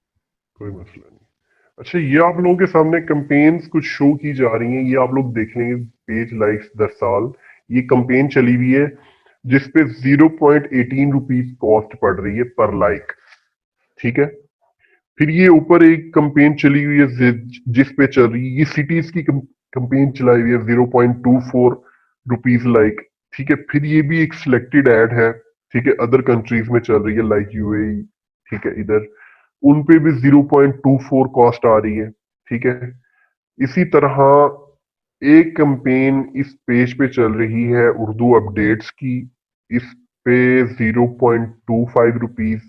कोई मसला नहीं। अच्छा, ये आप लोगों के सामने कैंपेन्स कुछ शो की जा रही हैं, ये आप लोग देख लेंगे। पेज लाइक्स दर साल, ये कैंपेन चली हुई है जिसपे 0.18 रुपीज कॉस्ट पड़ रही है पर लाइक, ठीक है। फिर ये ऊपर एक कैंपेन चली हुई है जिस पे चल रही है, ये सिटीज की कैंपेन चलाई हुई है 0.24 रुपीज लाइक, ठीक है। फिर ये भी एक सिलेक्टेड एड है, ठीक है, अदर कंट्रीज में चल रही है लाइक यूएई, ठीक है, इधर उन पे भी 0.24 कॉस्ट आ रही है, ठीक है। इसी तरह एक कैंपेन इस पेज पे चल रही है उर्दू अपडेट्स की, इस पे 0.25 रुपीज,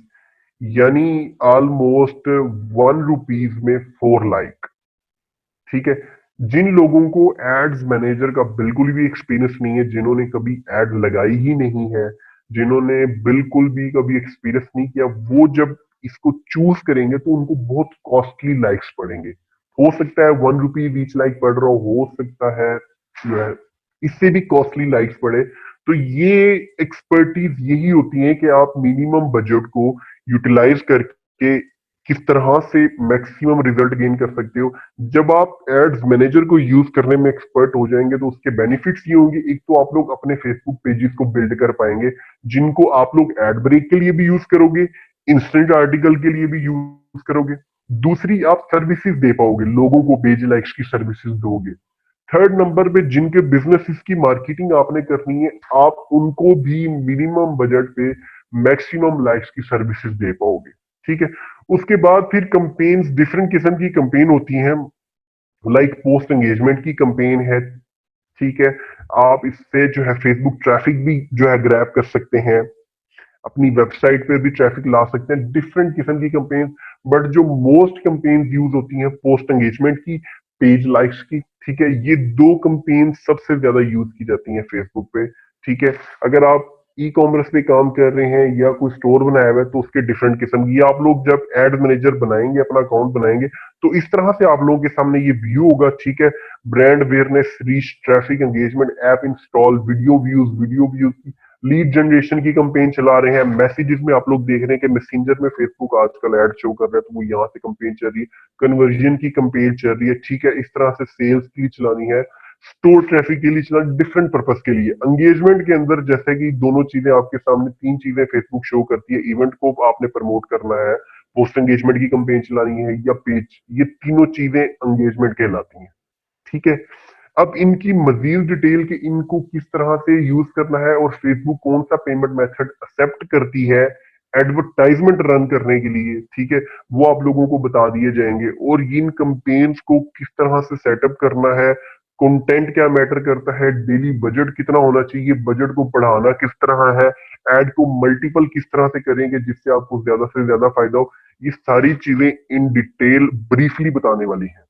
यानी ऑलमोस्ट 1 रुपीज में 4 लाइक, ठीक है। जिन लोगों को एड्स मैनेजर का बिल्कुल भी एक्सपीरियंस नहीं है, जिन्होंने कभी एड लगाई ही नहीं है, जिन्होंने बिल्कुल भी कभी एक्सपीरियंस नहीं किया, वो जब इसको चूज करेंगे तो उनको बहुत कॉस्टली लाइक्स पड़ेंगे। हो सकता है 1 रुपी ईच लाइक पड़ रहा हो सकता है जो है इससे भी कॉस्टली लाइक्स पड़े। तो ये एक्सपर्टीज यही होती है कि आप मिनिमम बजट को यूटिलाइज करके किस तरह से मैक्सिमम रिजल्ट गेन कर सकते हो। जब आप एड्स मैनेजर को यूज करने में एक्सपर्ट हो जाएंगे तो उसके बेनिफिट्स ये होंगे, एक तो आप लोग अपने फेसबुक पेजेस को बिल्ड कर पाएंगे जिनको आप लोग एड ब्रेक के लिए भी यूज करोगे, इंस्टेंट आर्टिकल के लिए भी यूज करोगे। दूसरी, आप सर्विसेज दे पाओगे, लोगों को पेज लाइक्स की सर्विसेज दोगे। थर्ड नंबर पे, जिनके बिजनेसेस की मार्केटिंग आपने करनी है, आप उनको भी मिनिमम बजट पे मैक्सिमम लाइक्स की सर्विसेज दे पाओगे, ठीक है। उसके बाद फिर कंपेन्स, डिफरेंट किस्म की कंपेन होती हैं, लाइक पोस्ट एंगेजमेंट की कंपेन है, ठीक है। आप इससे जो है फेसबुक ट्रैफिक भी जो है ग्रैब कर सकते हैं, अपनी वेबसाइट पे भी ट्रैफिक ला सकते हैं, डिफरेंट किस्म की कंपेन। बट जो मोस्ट कंपेन यूज होती हैं पोस्ट एंगेजमेंट की, पेज लाइक्स की, ठीक है, ये दो कंपेन सबसे ज्यादा यूज की जाती हैं फेसबुक पे, ठीक है। अगर आप ई कॉमर्स पे काम कर रहे हैं या कोई स्टोर बनाया हुआ है तो उसके डिफरेंट किस्म की, आप लोग जब एड मैनेजर बनाएंगे, अपना अकाउंट बनाएंगे, तो इस तरह से आप लोगों के सामने ये व्यू होगा, ठीक है। Brand awareness, reach, traffic, engagement, app install, video views, lead generation की कंपेन चला रहे हैं, मैसेजेस में आप लोग देख रहे हैं कि मैसेंजर में फेसबुक आजकल ऐड शो कर रहा है तो वो यहाँ से कंपेन चल रही है, कन्वर्जन की कंपेन चल रही है, ठीक है। इस तरह से सेल्स के लिए चलानी है, स्टोर ट्रैफिक के लिए चलाना, डिफरेंट पर्पस के लिए। एंगेजमेंट के अंदर जैसे कि दोनों चीजें आपके सामने, तीन चीजें फेसबुक शो करती है, इवेंट को आपने प्रमोट करना है, पोस्ट एंगेजमेंट की कंपेन चलानी है या पेज, ये तीनों चीजें एंगेजमेंट कहलाती हैं, ठीक है। अब इनकी मजीद डिटेल कि इनको किस तरह से यूज करना है और फेसबुक कौन सा पेमेंट मेथड एक्सेप्ट करती है एडवर्टाइजमेंट रन करने के लिए, ठीक है, वो आप लोगों को बता दिए जाएंगे। और इन कंपेन्स को किस तरह से सेटअप करना है, कंटेंट क्या मैटर करता है, डेली बजट कितना होना चाहिए, बजट को बढ़ाना किस तरह है, एड को मल्टीपल किस तरह से करेंगे जिससे आपको ज्यादा से ज्यादा फायदा हो, ये सारी चीजें इन डिटेल ब्रीफली बताने वाली हैं।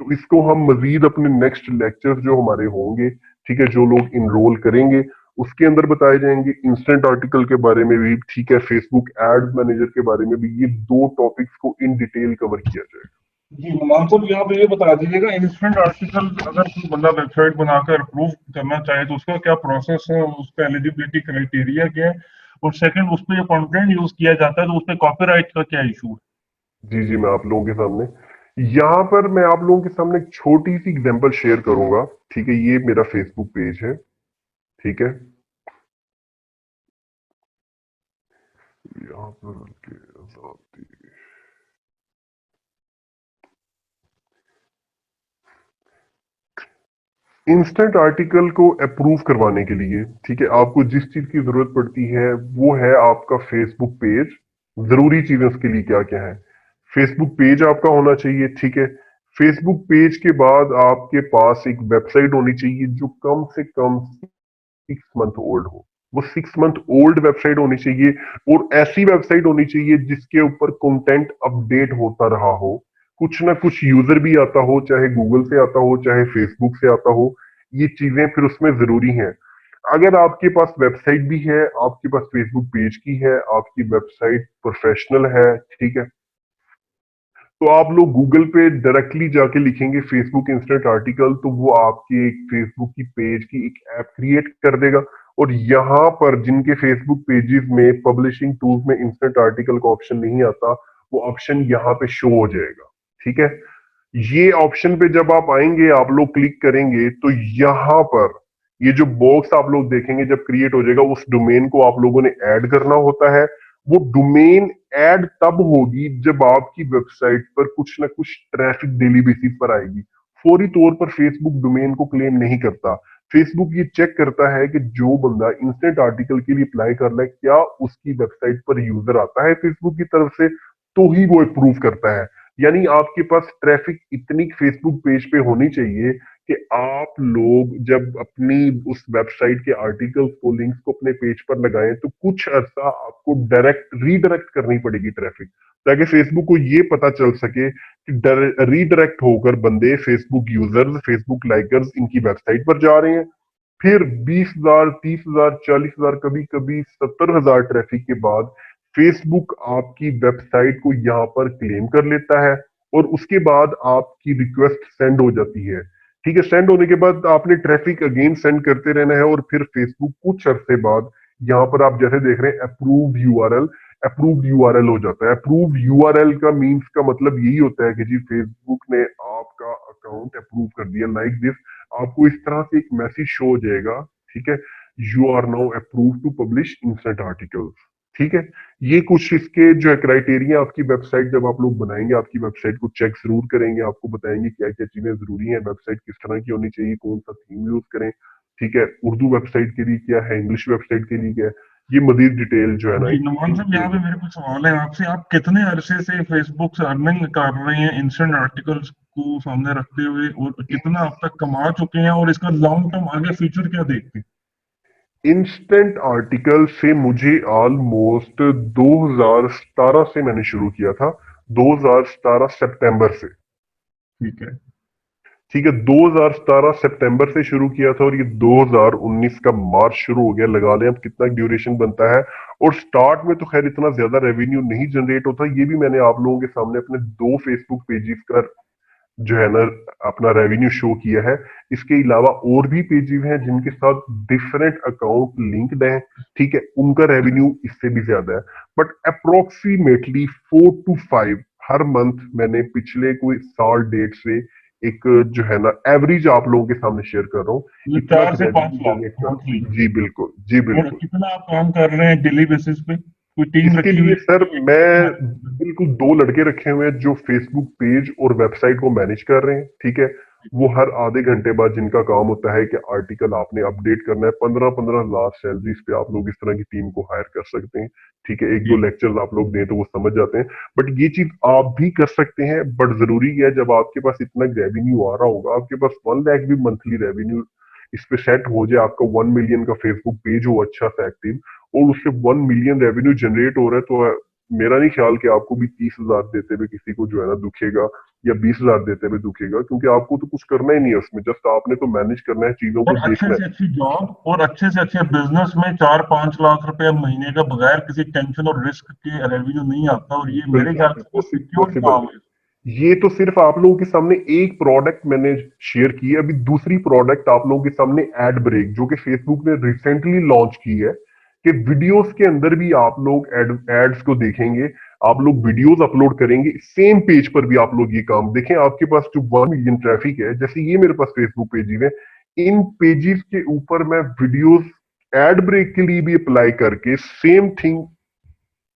तो इसको हम मजीद अपने नेक्स्ट लेक्चर जो हमारे होंगे, ठीक है, जो लोग इनरोल करेंगे उसके अंदर बताए जाएंगे। इंस्टेंट आर्टिकल के बारे में भी, ठीक है, फेसबुक एड्स मैनेजर के बारे में भी, ये दो टॉपिक्स को इन डिटेल कवर किया जाएगा। जी नुमान साहब, यहाँ पे ये बता दीजिएगा, इंस्टेंट आर्टिकल अगर कोई बंदा वेबसाइट बनाकर अप्रूव करना चाहे तो उसका क्या प्रोसेस है, उसका एलिजिबिलिटी क्राइटेरिया क्या है, और सेकंड उस पर जो कंटेंट यूज किया जाता है तो उस पर कॉपीराइट का क्या इशू है? जी जी, मैं आप लोगों के सामने, यहाँ पर मैं आप लोगों के सामने एक छोटी सी एग्जांपल शेयर करूंगा। ठीक है, ये मेरा फेसबुक पेज है। ठीक है, यहाँ पर हल्के आजादी, इंस्टेंट आर्टिकल को अप्रूव करवाने के लिए, ठीक है, आपको जिस चीज की जरूरत पड़ती है वो है आपका फेसबुक पेज। जरूरी चीजें उसके लिए क्या क्या है, फेसबुक पेज आपका होना चाहिए। ठीक है, फेसबुक पेज के बाद आपके पास एक वेबसाइट होनी चाहिए जो कम से कम 6 मंथ ओल्ड हो। वो 6 मंथ ओल्ड वेबसाइट होनी चाहिए, और ऐसी वेबसाइट होनी चाहिए जिसके ऊपर कंटेंट अपडेट होता रहा हो, कुछ ना कुछ यूजर भी आता हो, चाहे गूगल से आता हो चाहे फेसबुक से आता हो। ये चीजें फिर उसमें जरूरी हैं। अगर आपके पास वेबसाइट भी है, आपके पास फेसबुक पेज की है, आपकी वेबसाइट प्रोफेशनल है, ठीक है, तो आप लोग गूगल पे डायरेक्टली जाके लिखेंगे फेसबुक इंस्टेंट आर्टिकल, तो वो आपकी एक फेसबुक की पेज की एक ऐप क्रिएट कर देगा। और यहाँ पर जिनके फेसबुक पेजेस में पब्लिशिंग टूल्स में इंस्टेंट आर्टिकल का ऑप्शन नहीं आता, वो ऑप्शन यहाँ पे शो हो जाएगा। ठीक है, ये ऑप्शन पे जब आप आएंगे, आप लोग क्लिक करेंगे, तो यहाँ पर ये जो बॉक्स आप लोग देखेंगे जब क्रिएट हो जाएगा, उस डोमेन को आप लोगों ने ऐड करना होता है। वो डोमेन ऐड तब होगी जब आपकी वेबसाइट पर कुछ ना कुछ ट्रैफिक डेली बेसिस पर आएगी। फौरी तौर पर फेसबुक डोमेन को क्लेम नहीं करता। फेसबुक ये चेक करता है कि जो बंदा इंस्टेंट आर्टिकल के लिए अप्लाई कर रहा है, क्या उसकी वेबसाइट पर यूजर आता है फेसबुक की तरफ से, तो ही वो अप्रूव करता है। यानी आपके पास ट्रैफिक इतनी फेसबुक पेज पे होनी चाहिए कि आप लोग जब अपनी उस वेबसाइट के आर्टिकल्स को, लिंक्स को अपने पेज पर लगाएं, तो कुछ अर्सा आपको डायरेक्ट रीडायरेक्ट करनी पड़ेगी ट्रैफिक, ताकि फेसबुक को ये पता चल सके कि रीडायरेक्ट होकर बंदे, फेसबुक यूजर्स, फेसबुक लाइकर्स इनकी वेबसाइट पर जा रहे हैं। फिर 20,000, 30,000, 40,000, कभी कभी 70,000 ट्रैफिक के बाद फेसबुक आपकी वेबसाइट को यहाँ पर क्लेम कर लेता है, और उसके बाद आपकी रिक्वेस्ट सेंड हो जाती है। ठीक है, सेंड होने के बाद आपने ट्रैफिक अगेन सेंड करते रहना है, और फिर फेसबुक कुछ अरसे बाद यहाँ पर आप जैसे देख रहे हैं अप्रूव यूआरएल, अप्रूव्ड यूआरएल हो जाता है। अप्रूव यूआरएल का मीन्स का मतलब यही होता है कि जी फेसबुक ने आपका अकाउंट अप्रूव कर दिया, लाइक दिस। आपको इस तरह से एक मैसेज शो हो जाएगा, ठीक है, you are now approve to publish instant articles. ठीक है, ये कुछ इसके जो है क्राइटेरिया, आपकी वेबसाइट जब आप लोग बनाएंगे, आपकी वेबसाइट को चेक जरूर करेंगे, आपको बताएंगे क्या क्या चीजें जरूरी हैं, वेबसाइट किस तरह की होनी चाहिए, कौन सा थीम यूज करें, ठीक है, उर्दू वेबसाइट के लिए क्या है, इंग्लिश वेबसाइट के लिए क्या है, ये मजीद डिटेल जो है ना जी एक नुमान साहब, यहाँ पे मेरे कुछ सवाल है आपसे। आप कितने अरसे से फेसबुक से अर्निंग कर रहे हैं इंस्टेंट आर्टिकल्स को सामने रखते हुए, और कितना अब तक कमा चुके हैं, और इसका लॉन्ग टर्म आगे फ्यूचर क्या देखते हैं? इंस्टेंट आर्टिकल से मुझे ऑलमोस्ट 2017 से मैंने शुरू किया था, 2017 सितंबर से। ठीक है। ठीक है, 2017 सितंबर से शुरू किया था, और ये 2019 का मार्च शुरू हो गया। लगा लें अब कितना ड्यूरेशन बनता है। और स्टार्ट में तो खैर इतना ज्यादा रेवेन्यू नहीं जनरेट होता, ये भी मैंने आप लोगों के सामने अपने दो फेसबुक पेजेस का जो है ना अपना रेवेन्यू शो किया है। इसके अलावा और भी पेजेस हैं जिनके साथ डिफरेंट अकाउंट लिंक्ड हैं, ठीक है, उनका रेवेन्यू इससे भी ज्यादा है। But approximately 4 to 5 her month मैंने पिछले कोई साल डेट से एक जो है ना एवरेज आप लोगों के सामने शेयर कर रहा हूँ, ये इतना 4 से 5 लाख जनरेट कर। मंथली? जी बिल्कुल, जी और बिल्कुल। कितना आप काम कर रहे हैं डेली बेसिस पे? कोई टीम इसके रखी हुई लिए सर है मैं कि बिल्कुल 2 लड़के रखे हुए हैं जो फेसबुक पेज और वेबसाइट को मैनेज कर रहे हैं। ठीक है, वो हर आधे घंटे बाद जिनका काम होता है कि आर्टिकल आपने अपडेट करना है, 15-15 लाख सैलरीज पे आप लोग इस तरह की टीम को हायर कर सकते हैं। ठीक है, एक दो जी लेक्चर्स आप लोग दें तो वो समझ जाते हैं। बट ये चीज आप भी कर सकते हैं, बट जरूरी है जब आपके पास इतना रेवेन्यू आ रहा होगा, आपके पास 1 लाख भी मंथली रेवेन्यू इस पे सेट हो जाए, आपका 1 मिलियन का फेसबुक पेज हो अच्छा सा एक्टिव, और उससे 1 मिलियन रेवेन्यू जनरेट हो रहा है, तो मेरा नहीं ख्याल कि आपको भी 30 हजार देते हुए किसी को जो है ना दुखेगा, या 20 हजार देते हुए दुखेगा, क्योंकि आपको तो कुछ करना ही नहीं है उसमें, जस्ट आपने तो मैनेज करना है, चीजों और को अच्छे देखना है। से अच्छी जॉब और अच्छे से अच्छे बिजनेस में 4-5 लाख रुपए महीने का बगैर किसी टेंशन और रिस्क के रेवेन्यू नहीं आता, और ये मेरे ख्याल से सिक्योर पॉसिबल। काम है। ये तो सिर्फ आप लोगों के सामने एक प्रोडक्ट मैंने शेयर की है, अभी दूसरी प्रोडक्ट आप लोगों के सामने एड ब्रेक, जो कि फेसबुक ने रिसेंटली लॉन्च की है, कि वीडियोस के अंदर भी आप लोग एड्स को देखेंगे, आप लोग वीडियोस अपलोड करेंगे, सेम पेज पर भी आप लोग ये काम देखें, आपके पास जो 1 मिलियन ट्रैफिक है, जैसे ये मेरे पास फेसबुक पेजेस है, इन पेजेस के ऊपर मैं वीडियोस एड ब्रेक के लिए भी अप्लाई करके सेम थिंग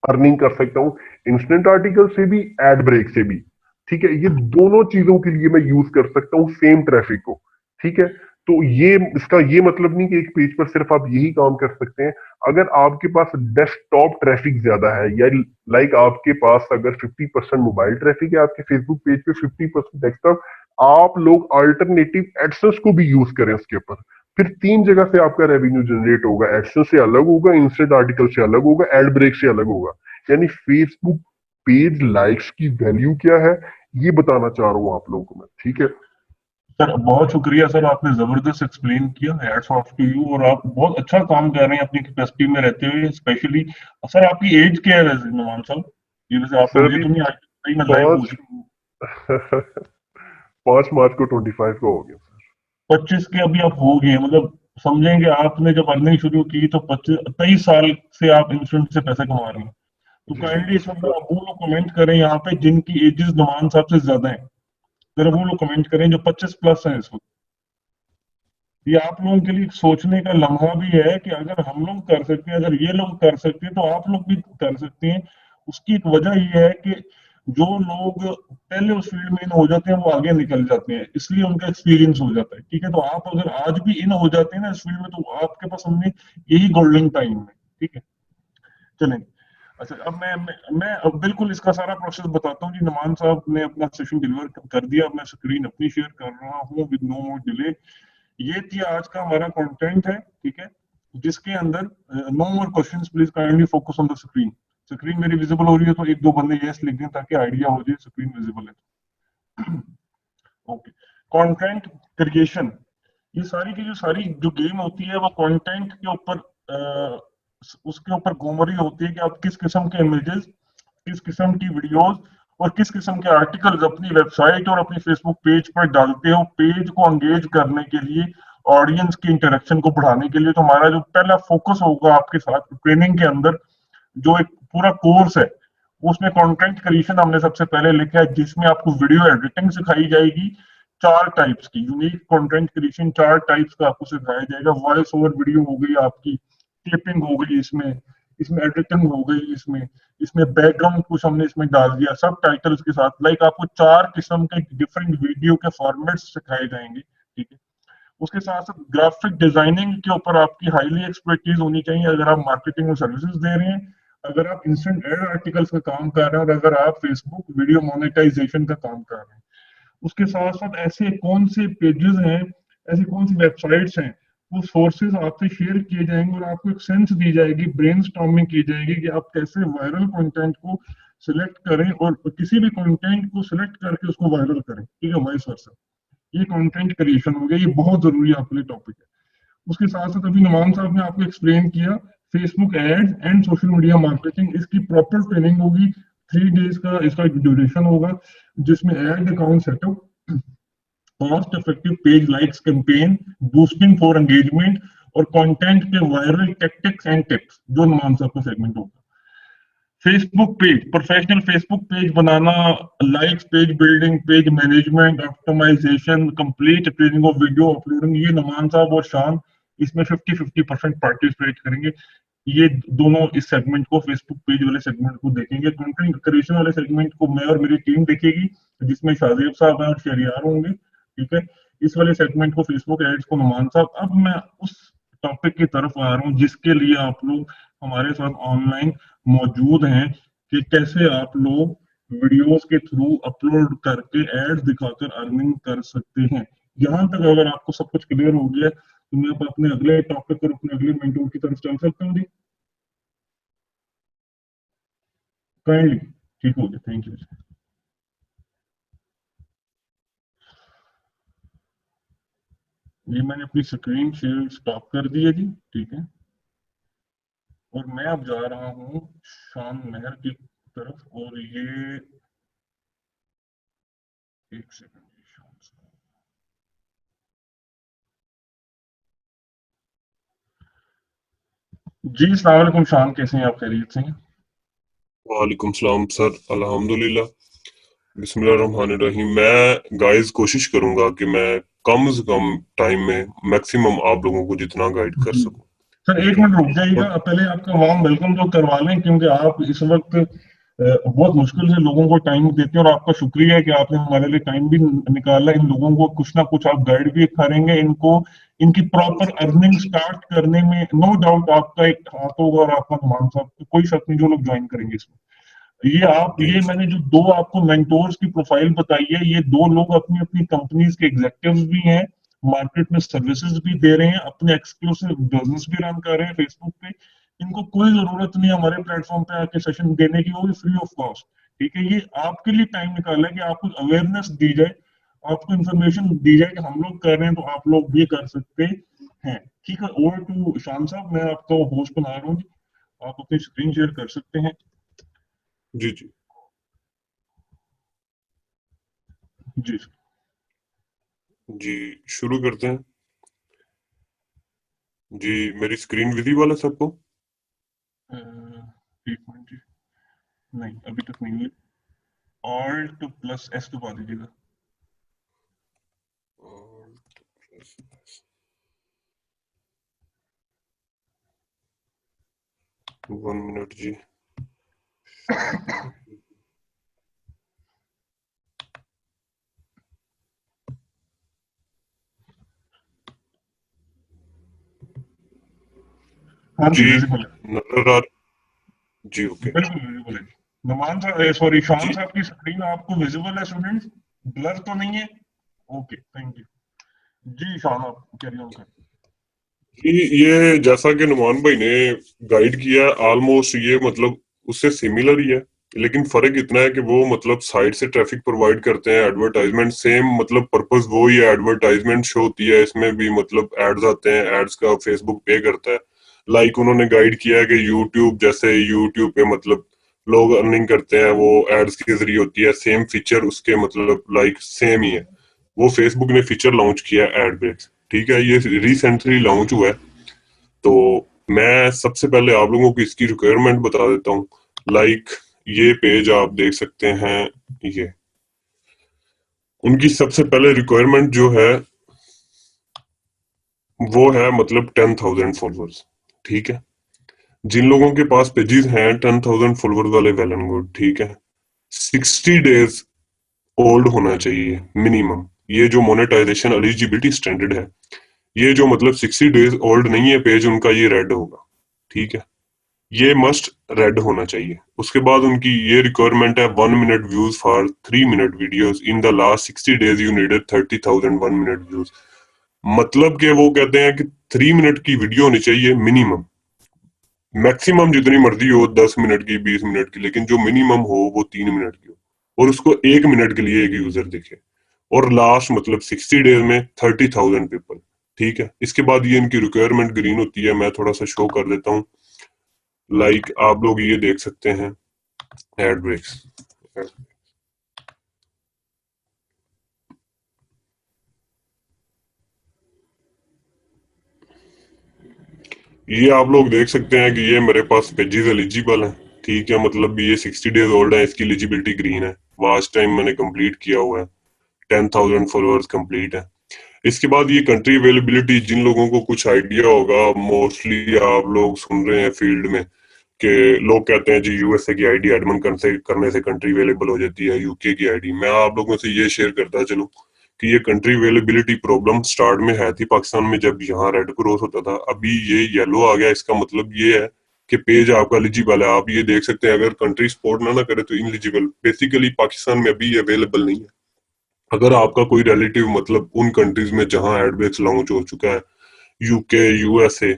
अर्निंग कर सकता हूँ, इंस्टेंट आर्टिकल से भी, एड ब्रेक से भी। ठीक है, ये दोनों चीजों के लिए मैं यूज कर सकता हूँ सेम ट्रैफिक को। ठीक है, तो ये इसका ये मतलब नहीं कि एक पेज पर सिर्फ आप यही काम कर सकते हैं। अगर आपके पास डेस्कटॉप ट्रैफिक ज्यादा है, या लाइक आपके पास अगर 50% मोबाइल ट्रैफिक है आपके फेसबुक पेज पे, 50% डेस्कटॉप, आप लोग अल्टरनेटिव एडसेंस को भी यूज करें उसके ऊपर। फिर 3 जगह से आपका रेवेन्यू जनरेट होगा, एडसेंस से अलग होगा, इंस्टेंट आर्टिकल से अलग होगा, एड ब्रेक से अलग होगा। यानी फेसबुक पेज लाइक्स की वैल्यू क्या है, ये बताना चाह रहा हूं आप लोगों को मैं। ठीक है, सर बहुत शुक्रिया सर, आपने जबरदस्त एक्सप्लेन किया, हैट्स ऑफ टू यू, और आप बहुत अच्छा काम कर रहे हैं अपनी कैपेसिटी में रहते हुए स्पेशली। सर आपकी एज क्या है वैसे नुमान साहब? ये वैसे आपने सर मुझे अभी तो नहीं आज तक मैं लाइव पांच पूछ 5 मार्च को 25 का हो गया सर। 25 के अभी आप हो गए हैं, मतलब समझेंगे आपने जब अर्निंग शुरू की तो 25 23 साल से आप इंस्टेंट से पैसे कमा रहे हैं। तो जी काइंडली बिल्कुल इस वक्त सर। आप वो लोग कमेंट करें यहाँ पे जिनकी एजेस नुमान साहब से ज्यादा है, जरा वो लोग कमेंट करें जो 25 प्लस हैं इस वक्त। ये आप लोगों के लिए एक सोचने का लम्हा भी है कि अगर हम लोग कर सकते हैं, अगर ये लोग कर सकते हैं, तो आप लोग भी कर सकते हैं। उसकी एक वजह ये है कि जो लोग पहले उस फील्ड में इन हो जाते हैं वो आगे निकल जाते हैं, इसलिए उनका एक्सपीरियंस हो जाता है। ठीक है, तो आप अगर आज भी इन हो जाते हैं ना इस फील्ड में, तो आपके पास हमने यही गोल्डन टाइम है। ठीक है, चलेंगे। अच्छा, अब मैं अब बिल्कुल इसका सारा प्रोसेस बताता हूँ जी। नुमान साहब ने अपना सेशन डिलीवर कर दिया, मैं स्क्रीन अपनी शेयर कर रहा हूँ विद नो मोर डिले। ये थी आज का हमारा कंटेंट है, ठीक है, जिसके अंदर no more questions, please kindly focus on the screen. Screen मेरी विजिबल हो रही है तो एक दो बंदे यस लिख दें ताकि आइडिया हो जाए स्क्रीन विजिबल है। ओके, कंटेंट क्रिएशन, ये सारी की जो सारी जो गेम होती है वो कंटेंट के ऊपर उसके ऊपर घूम रही होती है कि आप किस किस्म के इमेजेस, किस किस्म की वीडियोस और किस किस्म के आर्टिकल्स अपनी वेबसाइट और अपनी फेसबुक पेज पर डालते हो, पेज को एंगेज करने के लिए, ऑडियंस की इंटरेक्शन को बढ़ाने के लिए। तो हमारा जो पहला फोकस होगा आपके साथ ट्रेनिंग के अंदर, जो एक पूरा कोर्स है, उसमें कंटेंट क्रिएशन हमने सबसे पहले लिखा है, जिसमें आपको वीडियो एडिटिंग सिखाई जाएगी, 4 टाइप्स की यूनिक कंटेंट क्रिएशन, 4 टाइप्स का आपको सिखाया जाएगा। वॉइस ओवर वीडियो हो गई आपकी, क्लिपिंग हो गई इसमें, इसमें एडिटिंग हो गई इसमें, इसमें बैकग्राउंड कुछ हमने इसमें डाल दिया सब टाइटल्स के साथ। लाइक आपको 4 किस्म के डिफरेंट वीडियो के फॉर्मेट्स सिखाए जाएंगे। ठीक है, उसके साथ साथ ग्राफिक डिजाइनिंग के ऊपर आपकी हाईली एक्सपर्टीज होनी चाहिए अगर आप मार्केटिंग और सर्विसेज दे रहे हैं, अगर आप इंस्टेंट एड आर्टिकल्स का काम कर रहे हैं, और अगर आप फेसबुक वीडियो मोनेटाइजेशन का काम कर रहे हैं। उसके साथ साथ ऐसे कौन से पेजेस हैं, ऐसी कौन सी वेबसाइट्स हैं, वो सोर्सेज आपसे शेयर किए जाएंगे और आपको एक सेंस दी जाएगी, ब्रेनस्टॉर्मिंग की जाएगी कि आप कैसे वायरल कंटेंट को सिलेक्ट करें और किसी भी कंटेंट को सिलेक्ट करके उसको वायरल करें। ठीक है, वाइस वर्सा। ये कंटेंट क्रिएशन हो गया, ये बहुत जरूरी आपके लिए टॉपिक है। उसके साथ साथ अभी नुमान साहब ने आपको एक्सप्लेन किया Facebook ads and social media marketing, इसकी प्रॉपर ट्रेनिंग होगी, 3 डेज का इसका ड्यूरेशन होगा, जिसमें ad account setup, cost effective page likes campaign, boosting for engagement और कंटेंट के वायरल टैक्टिक्स एंड टिप्स, जो नुमान साहब का सेगमेंट होगा। Facebook page, professional Facebook page बनाना, likes, page building, page management, optimisation, complete training of video uploading, ये नुमान साहब और शान इसमें 50-50% पार्टिसिपेट करेंगे। ये दोनों इस सेगमेंट को, फेसबुक पेज वाले सेगमेंट को देखेंगे। कंटेंट क्रिएशन वाले सेगमेंट को मैं और मेरी टीम देखेगी, जिसमें शाहजेब साहब हैं और शहरियार होंगे। ठीक है, इस वाले सेगमेंट को फेसबुक एड्स को नुमान साहब, अब मैं उस टॉपिक की तरफ आ रहा हूँ जिसके लिए आप लोग हमारे साथ ऑनलाइन मौजूद हैं, कि कैसे आप लोग वीडियोस के थ्रू अपलोड करके एड्स दिखाकर अर्निंग कर सकते हैं। यहाँ तक अगर आपको सब कुछ क्लियर हो गया तो मैं अब अपने अगले टॉपिक और अपने अगले मेंटोर की तरफ चल सकता हूँ जी, काइंडली। ठीक हो गया, थैंक यू। ये मैंने अपनी स्क्रीन शेयर स्टॉप कर दी है जी, ठीक है। और मैं अब जा रहा हूँ शान महर की तरफ, और ये एक सेकंड जी, शान साहब। जी अस्सलाम वालेकुम शान, कैसे हैं आप, खैरियत से हैं? वालेकुम सलाम सर, अल्हम्दुलिल्लाह। बिस्मिल्लाहिर्रहमानिर्रहीम। मैं गाइस कोशिश करूंगा कि मैं कम से कम टाइम में मैक्सिमम आप लोगों को जितना गाइड कर जी सकूं। सर, एक ठीक है। मिनट रुक जाइएगा, और पहले आपका वार्म वेलकम तो करवा लें, क्योंकि आप इस वक्त बहुत मुश्किल से लोगों को टाइम देते हैं, और आपका शुक्रिया है कि आपने हमारे लिए टाइम भी निकाला। इन लोगों को कुछ ना कुछ आप गाइड भी करेंगे, इनको इनकी प्रॉपर अर्निंग स्टार्ट करने में नो डाउट आपका एक हाथ होगा, और आपका नुमान साहब, कोई शक नहीं, जो लोग ज्वाइन करेंगे इसमें। जी ये जी मैंने जो दो आपको मेंटोर्स की प्रोफाइल बताई है, ये दो लोग अपनी अपनी कंपनीज के एग्जेक्टिव्स भी हैं, मार्केट में सर्विसेज भी दे रहे हैं, अपने एक्सक्लूसिव बिजनेस भी रन कर रहे हैं फेसबुक पे। इनको कोई जरूरत नहीं है हमारे प्लेटफॉर्म पे आके सेशन देने की, वो भी फ्री ऑफ कॉस्ट। ठीक है, ये आपके लिए टाइम निकाला है कि आपको अवेयरनेस दी जाए, आपको इन्फॉर्मेशन दी जाए कि हम लोग कर रहे हैं तो आप लोग भी कर सकते हैं। ठीक है, ओवर टू शान साहब, मैं आपका होस्ट बना रहा हूँ, आप अपनी स्क्रीन शेयर कर सकते हैं। जी जी जी जी, शुरू करते हैं। जी, मेरी स्क्रीन विजिबल है सबको? एक मिनट जी, नहीं अभी तक नहीं हुई। ऑल्ट प्लस एस दबा दीजिएगा। वन मिनट जी। हाँ जी, जी, विजिबल है। नजर आ। जी ओके। बिल्कुल विजिबल है। नुमान साहब, सॉरी शान जी साहब की स्क्रीन आपको विजिबल है स्टूडेंट्स? ब्लर तो नहीं है? Okay, thank you. जी शान, आप कैरी ऑन करें। जी, ये जैसा कि नुमान भाई ने गाइड किया, ऑलमोस्ट ये मतलब उससे सिमिलर ही है। लेकिन फर्क इतना है कि वो मतलब साइड से ट्रैफिक प्रोवाइड करते हैं, एडवर्टाइजमेंट सेम, मतलब पर्पस वो ही है, एडवर्टाइजमेंट शो होती है इसमें भी, मतलब एड्स आते हैं, एड्स का फेसबुक पे करता है। लाइक उन्होंने गाइड किया है कि यूट्यूब, जैसे यूट्यूब पे मतलब लोग अर्निंग करते हैं, वो एड्स के जरिए होती है, सेम फीचर उसके मतलब लाइक सेम ही है। वो फेसबुक ने फीचर लॉन्च किया एड ब्रेक्स। ठीक है, ये रिसेंटली लॉन्च हुआ है। तो मैं सबसे पहले आप लोगों को इसकी रिक्वायरमेंट बता देता हूँ। लाइक ये पेज आप देख सकते हैं, ये उनकी सबसे पहले रिक्वायरमेंट जो है वो है मतलब 10,000 फॉलोअर्स। ठीक है, जिन लोगों के पास पेजेस हैं 10,000 फॉलोअर्स वाले, वेल एंड गुड। ठीक है, 60 डेज ओल्ड होना चाहिए मिनिमम। ये जो मोनेटाइजेशन एलिजिबिलिटी स्टैंडर्ड है, ये जो मतलब 60 डेज ओल्ड नहीं है पेज उनका, ये रेड होगा। ठीक है, ये मस्ट रेड होना चाहिए। उसके बाद उनकी ये रिक्वायरमेंट है 1 minute views for 3 minute videos in the last 60 days, you needed 30,000 1 minute views. मतलब कि वो कहते हैं कि 3 मिनट की वीडियो होनी चाहिए मिनिमम। मैक्सिमम जितनी मर्जी हो, 10 मिनट की, 20 मिनट की, लेकिन जो मिनिमम हो वो 3 मिनट की हो, और उसको 1 मिनट के लिए एक यूजर दिखे। और लास्ट मतलब 60 डेज में 30,000 पीपल। ठीक है, इसके बाद ये इनकी रिक्वायरमेंट ग्रीन होती है, मैं थोड़ा सा शो कर देता हूँ। लाइक आप लोग ये देख सकते हैं, एड ब्रेक्स। ये आप लोग देख सकते हैं कि ये मेरे पास पेजेस एलिजिबल हैं। ठीक है, मतलब ये 60 डेज ओल्ड है, इसकी एलिजिबिलिटी ग्रीन है, वॉच टाइम मैंने कंप्लीट किया हुआ है, 10,000 फॉलोअर्स कंप्लीट है। इसके बाद ये कंट्री अवेलेबिलिटी, जिन लोगों को कुछ आइडिया होगा, मोस्टली आप लोग सुन रहे हैं फील्ड में कि लोग कहते हैं जी यूएसए की आईडी एडमिन करने से कंट्री अवेलेबल हो जाती है, यूके की आईडी। मैं आप लोगों से ये शेयर करता चलूं कि ये कंट्री अवेलेबिलिटी प्रॉब्लम स्टार्ट में है थी पाकिस्तान में, जब यहाँ रेड क्रॉस होता था, अभी ये येलो आ गया। इसका मतलब ये है कि पेज आपका एलिजिबल है। आप ये देख सकते हैं, अगर कंट्री सपोर्ट ना करे तो इनएलिजिबल। बेसिकली पाकिस्तान में अभी अवेलेबल नहीं है। अगर आपका कोई रिलेटिव मतलब उन कंट्रीज में जहां एडबेक्स लॉन्च हो चुका है, यूके, यूएसए,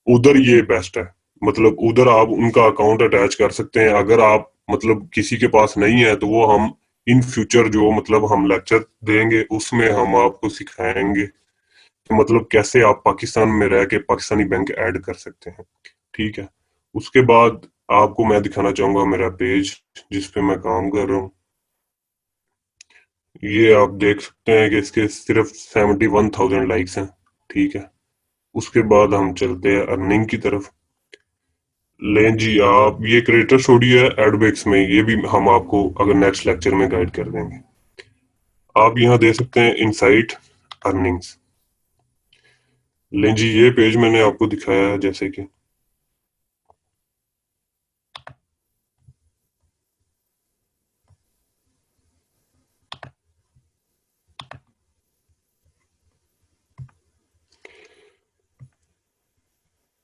उधर ये बेस्ट है। मतलब उधर आप उनका अकाउंट अटैच कर सकते हैं। अगर आप मतलब किसी के पास नहीं है तो वो हम इन फ्यूचर जो मतलब हम लेक्चर देंगे उसमें हम आपको सिखाएंगे कि मतलब कैसे आप पाकिस्तान में रह के पाकिस्तानी बैंक ऐड कर सकते हैं। ठीक है। उसके बाद आपको मैं दिखाना चाहूंगा मेरा पेज जिस पे मैं काम कर रहा हूँ। ये आप देख सकते हैं कि इसके सिर्फ 71,000 लाइक्स हैं। ठीक है। उसके बाद हम चलते हैं अर्निंग की तरफ। लें जी, आप ये क्रिएटर स्टूडियो है एडवेक्स में, ये भी हम आपको अगर नेक्स्ट लेक्चर में गाइड कर देंगे। आप यहाँ दे सकते हैं इनसाइट अर्निंग्स। लें जी, ये पेज मैंने आपको दिखाया है जैसे कि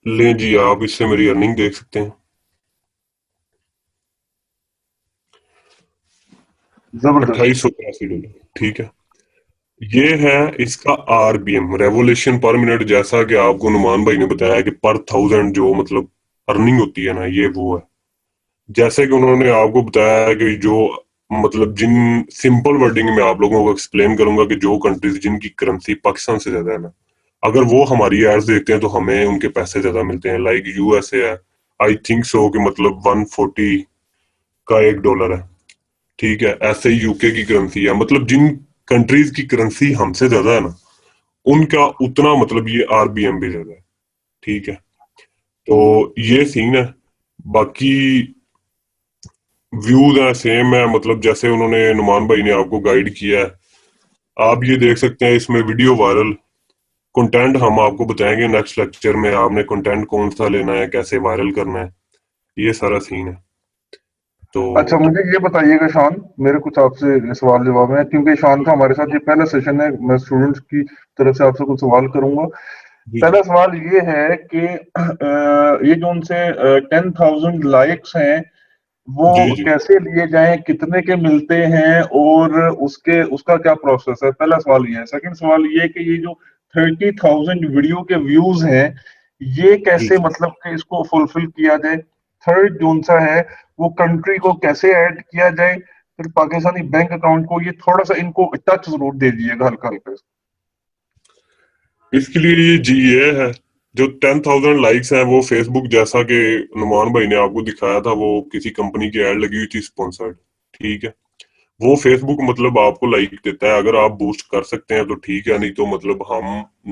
लें जी, आप इससे मेरी अर्निंग देख सकते हैं। जबरदस्त। $2883। ठीक है। ये है इसका आरबीएम, रेवोल्यूशन पर मिनट। जैसा कि आपको नुमान भाई ने बताया कि पर थाउजेंड जो मतलब अर्निंग होती है ना, ये वो है। जैसे कि उन्होंने आपको बताया कि जो मतलब जिन सिंपल वर्डिंग में आप लोगों को एक्सप्लेन करूंगा कि जो कंट्रीज जिनकी करेंसी पाकिस्तान से ज्यादा है ना, अगर वो हमारी एड्स देखते हैं तो हमें उनके पैसे ज्यादा मिलते हैं। लाइक यूएसए है, आई थिंक सो कि मतलब 140 का $1 है। ठीक है। ऐसे ही यूके की करेंसी है। मतलब जिन कंट्रीज की करेंसी हमसे ज्यादा है ना, उनका उतना मतलब ये आरबीएम भी ज्यादा है। ठीक है। तो ये सीन है। बाकी व्यूज है सेम है, मतलब जैसे उन्होंने नुमान भाई ने आपको गाइड किया है। आप ये देख सकते हैं इसमें वीडियो वायरल कंटेंट हम आपको बताएंगे नेक्स्ट लेक्चर में। आपने कंटेंट कौन सा लेना है, कैसे वायरल करना है, ये सारा सीन है। तो अच्छा, मुझे ये बताइएगा शान, मेरे कुछ आपसे सवाल जवाब है, क्योंकि शान का हमारे साथ ये पहला सेशन है, मैं स्टूडेंट्स की तरफ से आपसे कुछ सवाल करूंगा। जी जी पहला सवाल ये है कि ये जो उनसे 10,000 लाइक्स हैं, वो जी जी कैसे लिए जाएं, कितने के मिलते हैं, और उसके उसका क्या प्रोसेस है? पहला सवाल ये है। सेकंड सवाल ये है कि ये जो 30,000 वीडियो के व्यूज हैं, ये जी कैसे जी। मतलब कि इसको फुलफिल किया जाए? थर्ड जोन सा है, वो कंट्री को कैसे ऐड किया जाए? फिर पाकिस्तानी बैंक अकाउंट को, ये थोड़ा सा इनको टच जरूर दे दीजिएगा हल्का हल्का। इसके लिए ये जी ये है, जो 10,000 लाइक्स हैं वो फेसबुक, जैसा कि नुमान भाई ने आपको दिखाया था, वो किसी कंपनी की एड लगी हुई थी स्पॉन्सर्ड। ठीक है। वो फेसबुक मतलब आपको लाइक देता है। अगर आप बूस्ट कर सकते हैं तो ठीक है, नहीं तो मतलब हम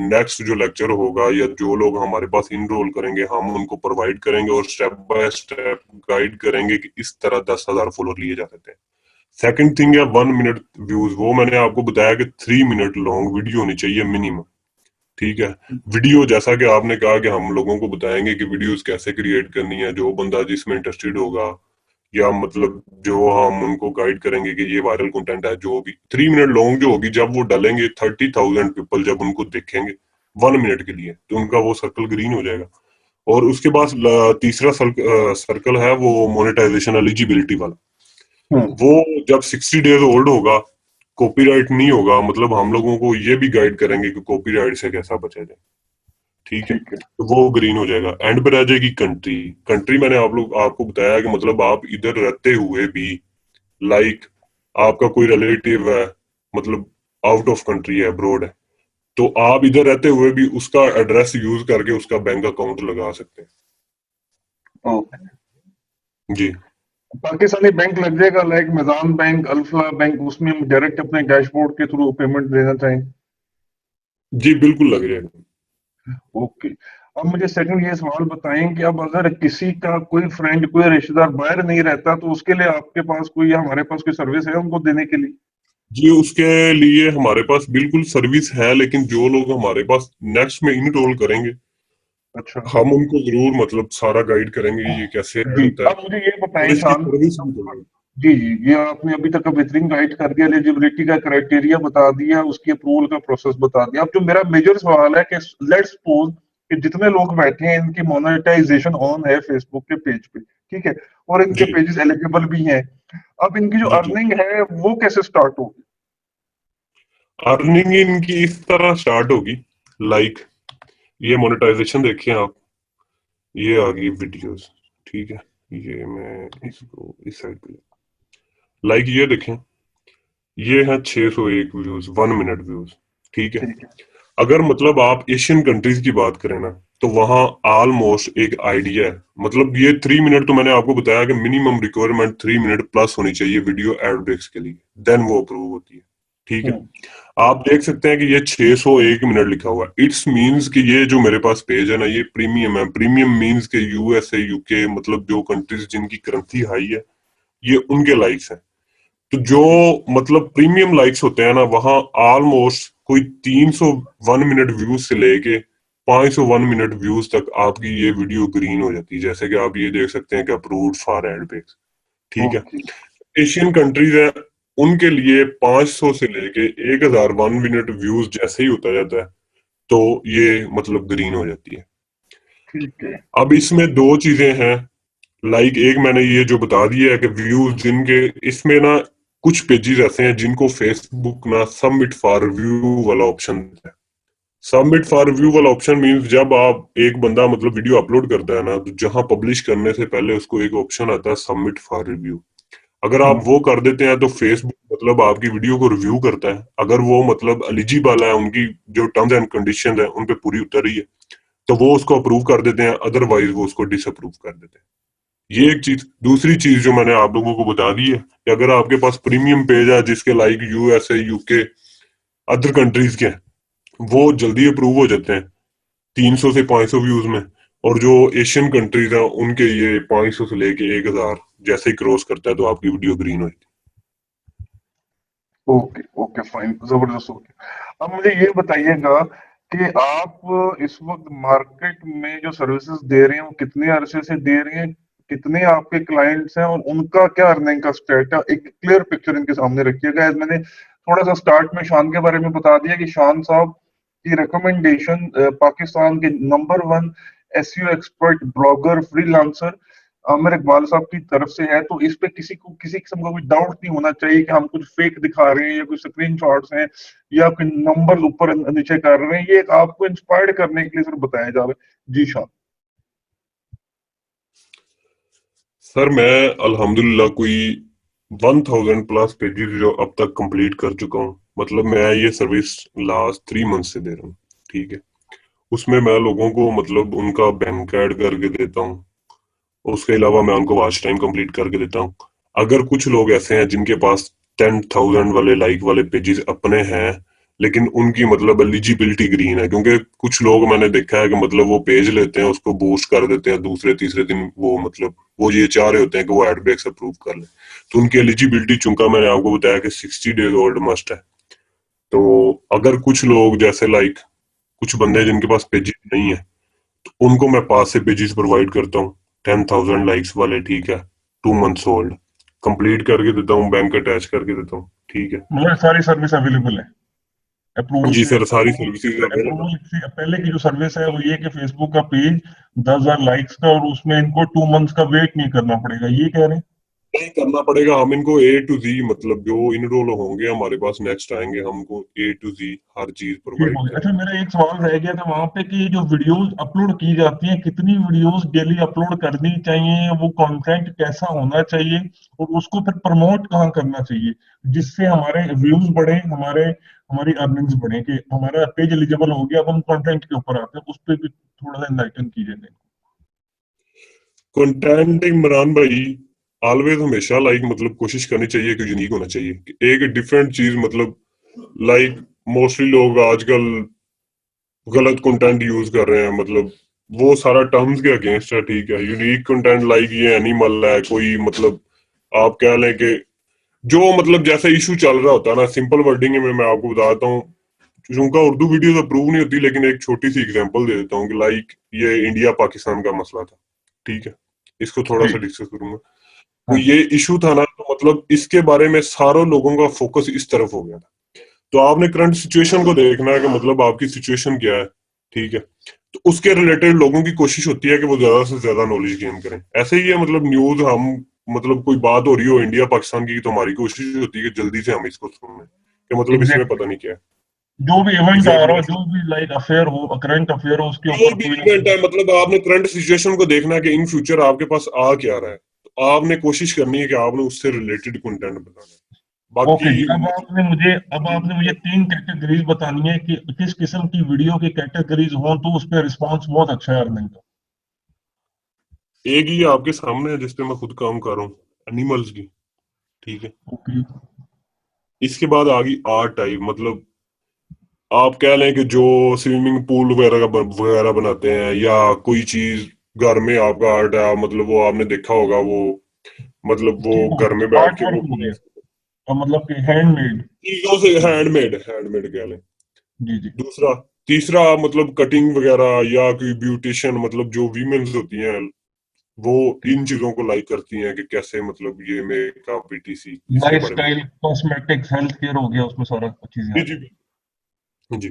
नेक्स्ट जो लेक्चर होगा या जो लोग हमारे पास इनरोल करेंगे हम उनको प्रोवाइड करेंगे और स्टेप बाय स्टेप गाइड करेंगे कि इस तरह 10,000 फॉलोअर लिए जा सकते हैं। सेकंड थिंग है 1 मिनट व्यूज। वो मैंने आपको बताया कि 3 मिनट लॉन्ग वीडियो होनी चाहिए मिनिमम। ठीक है। वीडियो जैसा कि आपने कहा कि हम लोगों को बताएंगे कि वीडियोस कैसे क्रिएट करनी है, जो बंदा जिसमें इंटरेस्टेड होगा, या मतलब जो हम उनको गाइड करेंगे कि ये वायरल कंटेंट है। जो भी 3 मिनट लॉन्ग जो होगी, जब वो डालेंगे 30,000 पीपल जब उनको देखेंगे 1 मिनट के लिए, तो उनका वो सर्कल ग्रीन हो जाएगा। और उसके बाद तीसरा सर्कल है वो मोनेटाइजेशन एलिजिबिलिटी वाला। हम्म। वो जब 60 डेज ओल्ड होगा, कॉपीराइट नहीं होगा, मतलब हम लोगों को ये भी गाइड करेंगे कि कॉपीराइट से कैसा बचा जाए। ठीक है। ठीक है। तो वो ग्रीन हो जाएगा। एंड पे रह जाएगी कंट्री। कंट्री मैंने आप लोग आपको बताया कि मतलब आप इधर रहते हुए भी, लाइक आपका कोई रिलेटिव है, मतलब आउट ऑफ कंट्री है, अब्रोड है, तो आप इधर रहते हुए भी उसका एड्रेस यूज करके उसका बैंक अकाउंट लगा सकते हैं। ओके। जी पाकिस्तानी बैंक लग जाएगा, लाइक मिजान बैंक, अल्फला बैंक, उसमें हम डायरेक्ट अपने डैशबोर्ड के थ्रू पेमेंट देना चाहें? जी, बिल्कुल लग जाएगा। ओके। अब मुझे सेकंड ये सवाल बताएं कि अब अगर किसी का कोई फ्रेंड, कोई रिश्तेदार बाहर नहीं रहता, तो उसके लिए आपके पास कोई या हमारे पास कोई सर्विस है उनको देने के लिए? जी, उसके लिए हमारे पास बिल्कुल सर्विस है, लेकिन जो लोग हमारे पास नेक्स्ट में इनरोल करेंगे अच्छा। हम उनको जरूर मतलब सारा गाइड करेंगे ये कैसे ऐड जी, होता है, अब मुझे ये और बताएं इसकी शान, सर्विस भी देंगे। जी जी, ये आपने अभी तक का बेहतरीन गाइड कर दिया, एलिजिबिलिटी का क्राइटेरिया बता दिया, उसकी अप्रूवल का प्रोसेस बता दिया। अब जो मेरा मेजर सवाल है कि लेट्स सपोज कि जितने लोग बैठे हैं इनकी मोनेटाइजेशन ऑन है फेसबुक के पेज पे, ठीक है, और इनके जी पेजेस एलिजिबल भी हैं, अब इनकी जो जी जी। अर्निंग है वो कैसे स्टार्ट होगी? अर्निंग इनकी इस तरह स्टार्ट होगी, लाइक ये मोनेटाइजेशन देखें आप, ये आ गई वीडियोस, ठीक है, ये मैं ठीक है। इसको इस साइड पे, लाइक ये देखें, ये है 601 व्यूज, 1 मिनट व्यूज, ठीक है। ठीक है। अगर मतलब आप एशियन कंट्रीज की बात करें ना, तो वहां ऑलमोस्ट एक आइडिया है, मतलब ये 3 मिनट तो मैंने आपको बताया कि मिनिमम रिक्वायरमेंट 3 मिनट प्लस होनी चाहिए वीडियो एड ब्रेक्स के लिए, देन वो अप्रूव होती है, ठीक है। हम्म। आप देख सकते हैं कि ये 601 मिनट लिखा हुआ है, इट्स मींस कि ये जो मेरे पास पेज है ना, ये प्रीमियम है। प्रीमियम मींस के यूएसए यूके, मतलब जो कंट्रीज जिनकी करेंसी हाई है, ये उनके लाइक्स हैं। तो जो मतलब प्रीमियम लाइक्स होते हैं ना, वहां ऑलमोस्ट कोई 301 मिनट व्यूज से लेके 501 मिनट व्यूज तक आपकी ये वीडियो ग्रीन हो जाती है, जैसे कि आप ये देख सकते हैं कि अप्रूव्ड फॉर एड पेज, ठीक है। ओके। एशियन कंट्रीज है, उनके लिए 500 से लेके 1001 मिनट व्यूज जैसे ही होता जाता है, तो ये मतलब ग्रीन हो जाती है। ठीक है। अब इसमें दो चीजें हैं, लाइक एक मैंने ये जो बता दिया है कि व्यूज जिनके, इसमें ना कुछ पेजेस ऐसे हैं जिनको फेसबुक ना सबमिट फॉर रिव्यू वाला ऑप्शन देता है। सबमिट फॉर रिव्यू वाला ऑप्शन मींस जब आप एक बंदा मतलब वीडियो अपलोड करता है ना, तो जहां पब्लिश करने से पहले उसको एक ऑप्शन आता है सबमिट फॉर रिव्यू। अगर आप हम्म। वो कर देते हैं तो फेसबुक मतलब आपकी वीडियो को रिव्यू करता है, अगर वो मतलब एलिजिबल है, उनकी जो टर्म्स एंड कंडीशन है उन पे पूरी उतर रही है, तो वो उसको अप्रूव कर देते हैं, अदरवाइज वो उसको डिसअप्रूव कर देते हैं। ये एक चीज। दूसरी चीज जो मैंने आप लोगों को बता दी है कि अगर आपके पास प्रीमियम पेज है जिसके like USA UK other countries के हैं, वो जल्दी अप्रूव हो जाते हैं 300 से 500 व्यूज में। और जो एशियन कंट्रीज हैं उनके ये 500 से लेके 1000 जैसे ही क्रॉस करता है तो आपकी वीडियो ग्रीन हो जाती ओके ओके, फाइन, जबरदस्त हो गया। अब मुझे ये बताइएगा कि आप इस वक्त मार्केट में जो सर्विसेज दे रहे हैं वो कितने अरसे से दे रहे हैं, कितने आपके क्लाइंट्स हैं और उनका क्या अर्निंग का स्टेट है, एक क्लियर पिक्चर इनके सामने रखिएगा। As मैंने थोड़ा सा स्टार्ट में शान के बारे में बता दिया कि शान साहब की रिकमेंडेशन पाकिस्तान के number one SEO expert blogger freelancer Aamir Iqbal साहब की तरफ से है, तो इस पे किसी को किसी किस्म का कोई डाउट नहीं होना चाहिए कि हम कुछ फेक दिखा रहे हैं या कुछ स्क्रीन शॉट्स हैं या कोई नंबर ऊपर नीचे कर रहे हैं। ये एक आपको इंस्पायर्ड करने के लिए सिर्फ बताया जा रहा है। जी शान। है। सर मैं अल्हम्दुलिल्लाह कोई 1000 प्लस पेजेस जो अब तक कंप्लीट कर चुका हूँ, मतलब मैं ये सर्विस लास्ट 3 मंथ से दे रहा हूँ, ठीक है। उसमें मैं लोगों को मतलब उनका बैंक ऐड करके देता हूँ, उसके अलावा मैं उनको वॉच टाइम कंप्लीट करके देता हूँ। अगर कुछ लोग ऐसे हैं जिनके पास 10,000 वाले लाइक वाले पेजेस अपने हैं, लेकिन उनकी मतलब एलिजिबिलिटी ग्रीन है, क्योंकि कुछ लोग मैंने देखा है कि मतलब वो पेज लेते हैं, उसको बूस्ट कर देते हैं, दूसरे तीसरे दिन वो मतलब वो ये चाह रहे होते हैं कि वो एड ब्रेक्स अप्रूव कर ले, तो उनकी एलिजिबिलिटी चूंकि मैंने आपको बताया कि 60 डेज ओल्ड मस्ट है। तो अगर कुछ लोग जैसे लाइक कुछ बंदे जिनके पास पेजेस नहीं है, तो उनको मैं पास से पेजेस प्रोवाइड करता हूँ, 10,000 लाइक्स वाले, ठीक है, 2 मंथ्स ओल्ड, कंप्लीट करके देता हूँ, बैंक अटैच करके देता हूँ, ठीक है। मतलब सारी सर्विस अवेलेबल है अप्रूवल जी से। सर, सारी सर्विसेज अवेलेबल। अप्रूवल से पहले की जो सर्विस है वो ये कि फेसबुक का पेज 10,000 लाइक्स का और उसमें इनको 2 मंथ्स का वेट नहीं करना पड़ेगा, ये कह रहे हैं? नहीं करना पड़ेगा, हम इनको ए टू जी मतलब जो इनरोल होंगे हमारे पास नेक्स्ट आएंगे, हमको ए टू जी हर चीज ठीक हो प्रोवाइड गया। अच्छा, करेंगे। मेरा एक सवाल रह गया था वहां पे कि ये जो वीडियोस अपलोड की जाती हैं कितनी वीडियोस डेली अपलोड करनी चाहिए, वो कंटेंट कैसा होना चाहिए और उसको फिर प्रमोट कहाँ करना चाहिए जिससे हमारे व्यूज बढ़े, हमारे हमारी अर्निंग्स बढ़े, कि हमारा पेज एलिजिबल हो गया, अब हम कंटेंट के ऊपर आते हैं, उस पर भी थोड़ा सा इनलाइटन कीजिए। कंटेंट इमरान भाई ऑलवेज हमेशा लाइक मतलब कोशिश करनी चाहिए कि यूनिक होना चाहिए, कि एक डिफरेंट चीज मतलब लाइक मोस्टली लोग आजकल गलत कंटेंट यूज कर रहे हैं, मतलब वो सारा टर्म्स के अगेंस्ट है, ठीक है। यूनिक कंटेंट लाइक ये एनिमल है कोई, मतलब आप कह लें कि जो मतलब जैसा इशू चल रहा होता है ना, सिंपल वर्डिंग में मैं आपको बताता हूँ, उनका उर्दू वीडियोस अप्रूव नहीं होती, लेकिन एक छोटी सी एग्जांपल दे देता हूँ कि लाइक ये इंडिया पाकिस्तान का मसला था, ठीक है, इसको थोड़ा सा जी। डिस्कस करूंगा। कोई हाँ ये इशू था ना, तो मतलब इसके बारे में सारों लोगों का फोकस इस तरफ हो गया था। तो आपने करंट सिचुएशन को देखना है कि मतलब आपकी सिचुएशन क्या है, ठीक है। तो उसके रिलेटेड लोगों की कोशिश होती है कि वो ज्यादा से ज्यादा नॉलेज गेन करें। ऐसे ही है, मतलब न्यूज हम, मतलब कोई बात हो रही हो इंडिया पाकिस्तान की, तो हमारी कोशिश होती है कि जल्दी से हम इसको सुन लें कि मतलब इसमें एग्जैक्टली, पता नहीं क्या है। जो भी इवेंट आ रहा एग्जैक्टली हो, exactly। जो भी लाइक अफेयर हो, करंट अफेयर हो, उसके कोई ऊपर भी कोई ना इवेंट कोई। है, मतलब आपने करंट सिचुएशन को देखना है कि इन फ्यूचर आपके पास आ क्या रहा है, तो आपने कोशिश करनी है कि आपने उससे रिलेटेड कंटेंट बनाना है। ओके बाकी जी, अब आपने मुझे मतलब 3 कैटेगरीज बतानी है कि किस किस्म की वीडियो की कैटेगरीज हो तो उस पर रिस्पॉन्स बहुत अच्छा है अर्निंग का। एक ही आपके सामने है जिसपे मैं खुद काम कर रहा हूँ, एनिमल्स की, ठीक है। ओके। इसके बाद आ गई आर्ट टाइप, मतलब आप कह लें कि जो स्विमिंग पूल वगैरह बनाते हैं, या कोई चीज घर में आपका आर्ट है, मतलब वो आपने देखा होगा वो, मतलब वो ठीक हो घर में गया, बैठ आर्ट के वो वर्क हो बना गया, सकते हैं। मतलब कि हैंडमेड। चीजों से हैंडमेड, हैंडमेड कह लें। जी जी। दूसरा, तीसरा मतलब कटिंग वगैरह, या कोई ब्यूटिशियन, मतलब जो वीमेन्स होती हैं, वो ठीक। इन चीजों को लाइक करती हैं कि कैसे मतलब ये मेकअप पीटीसी, इसके लाइफ बारे में स्टाइल, बताएं। कॉस्मेटिक्स, हेल्थ केयर हो गया, उसमें सारा चीजें जी आ जी जाएंगी। जी।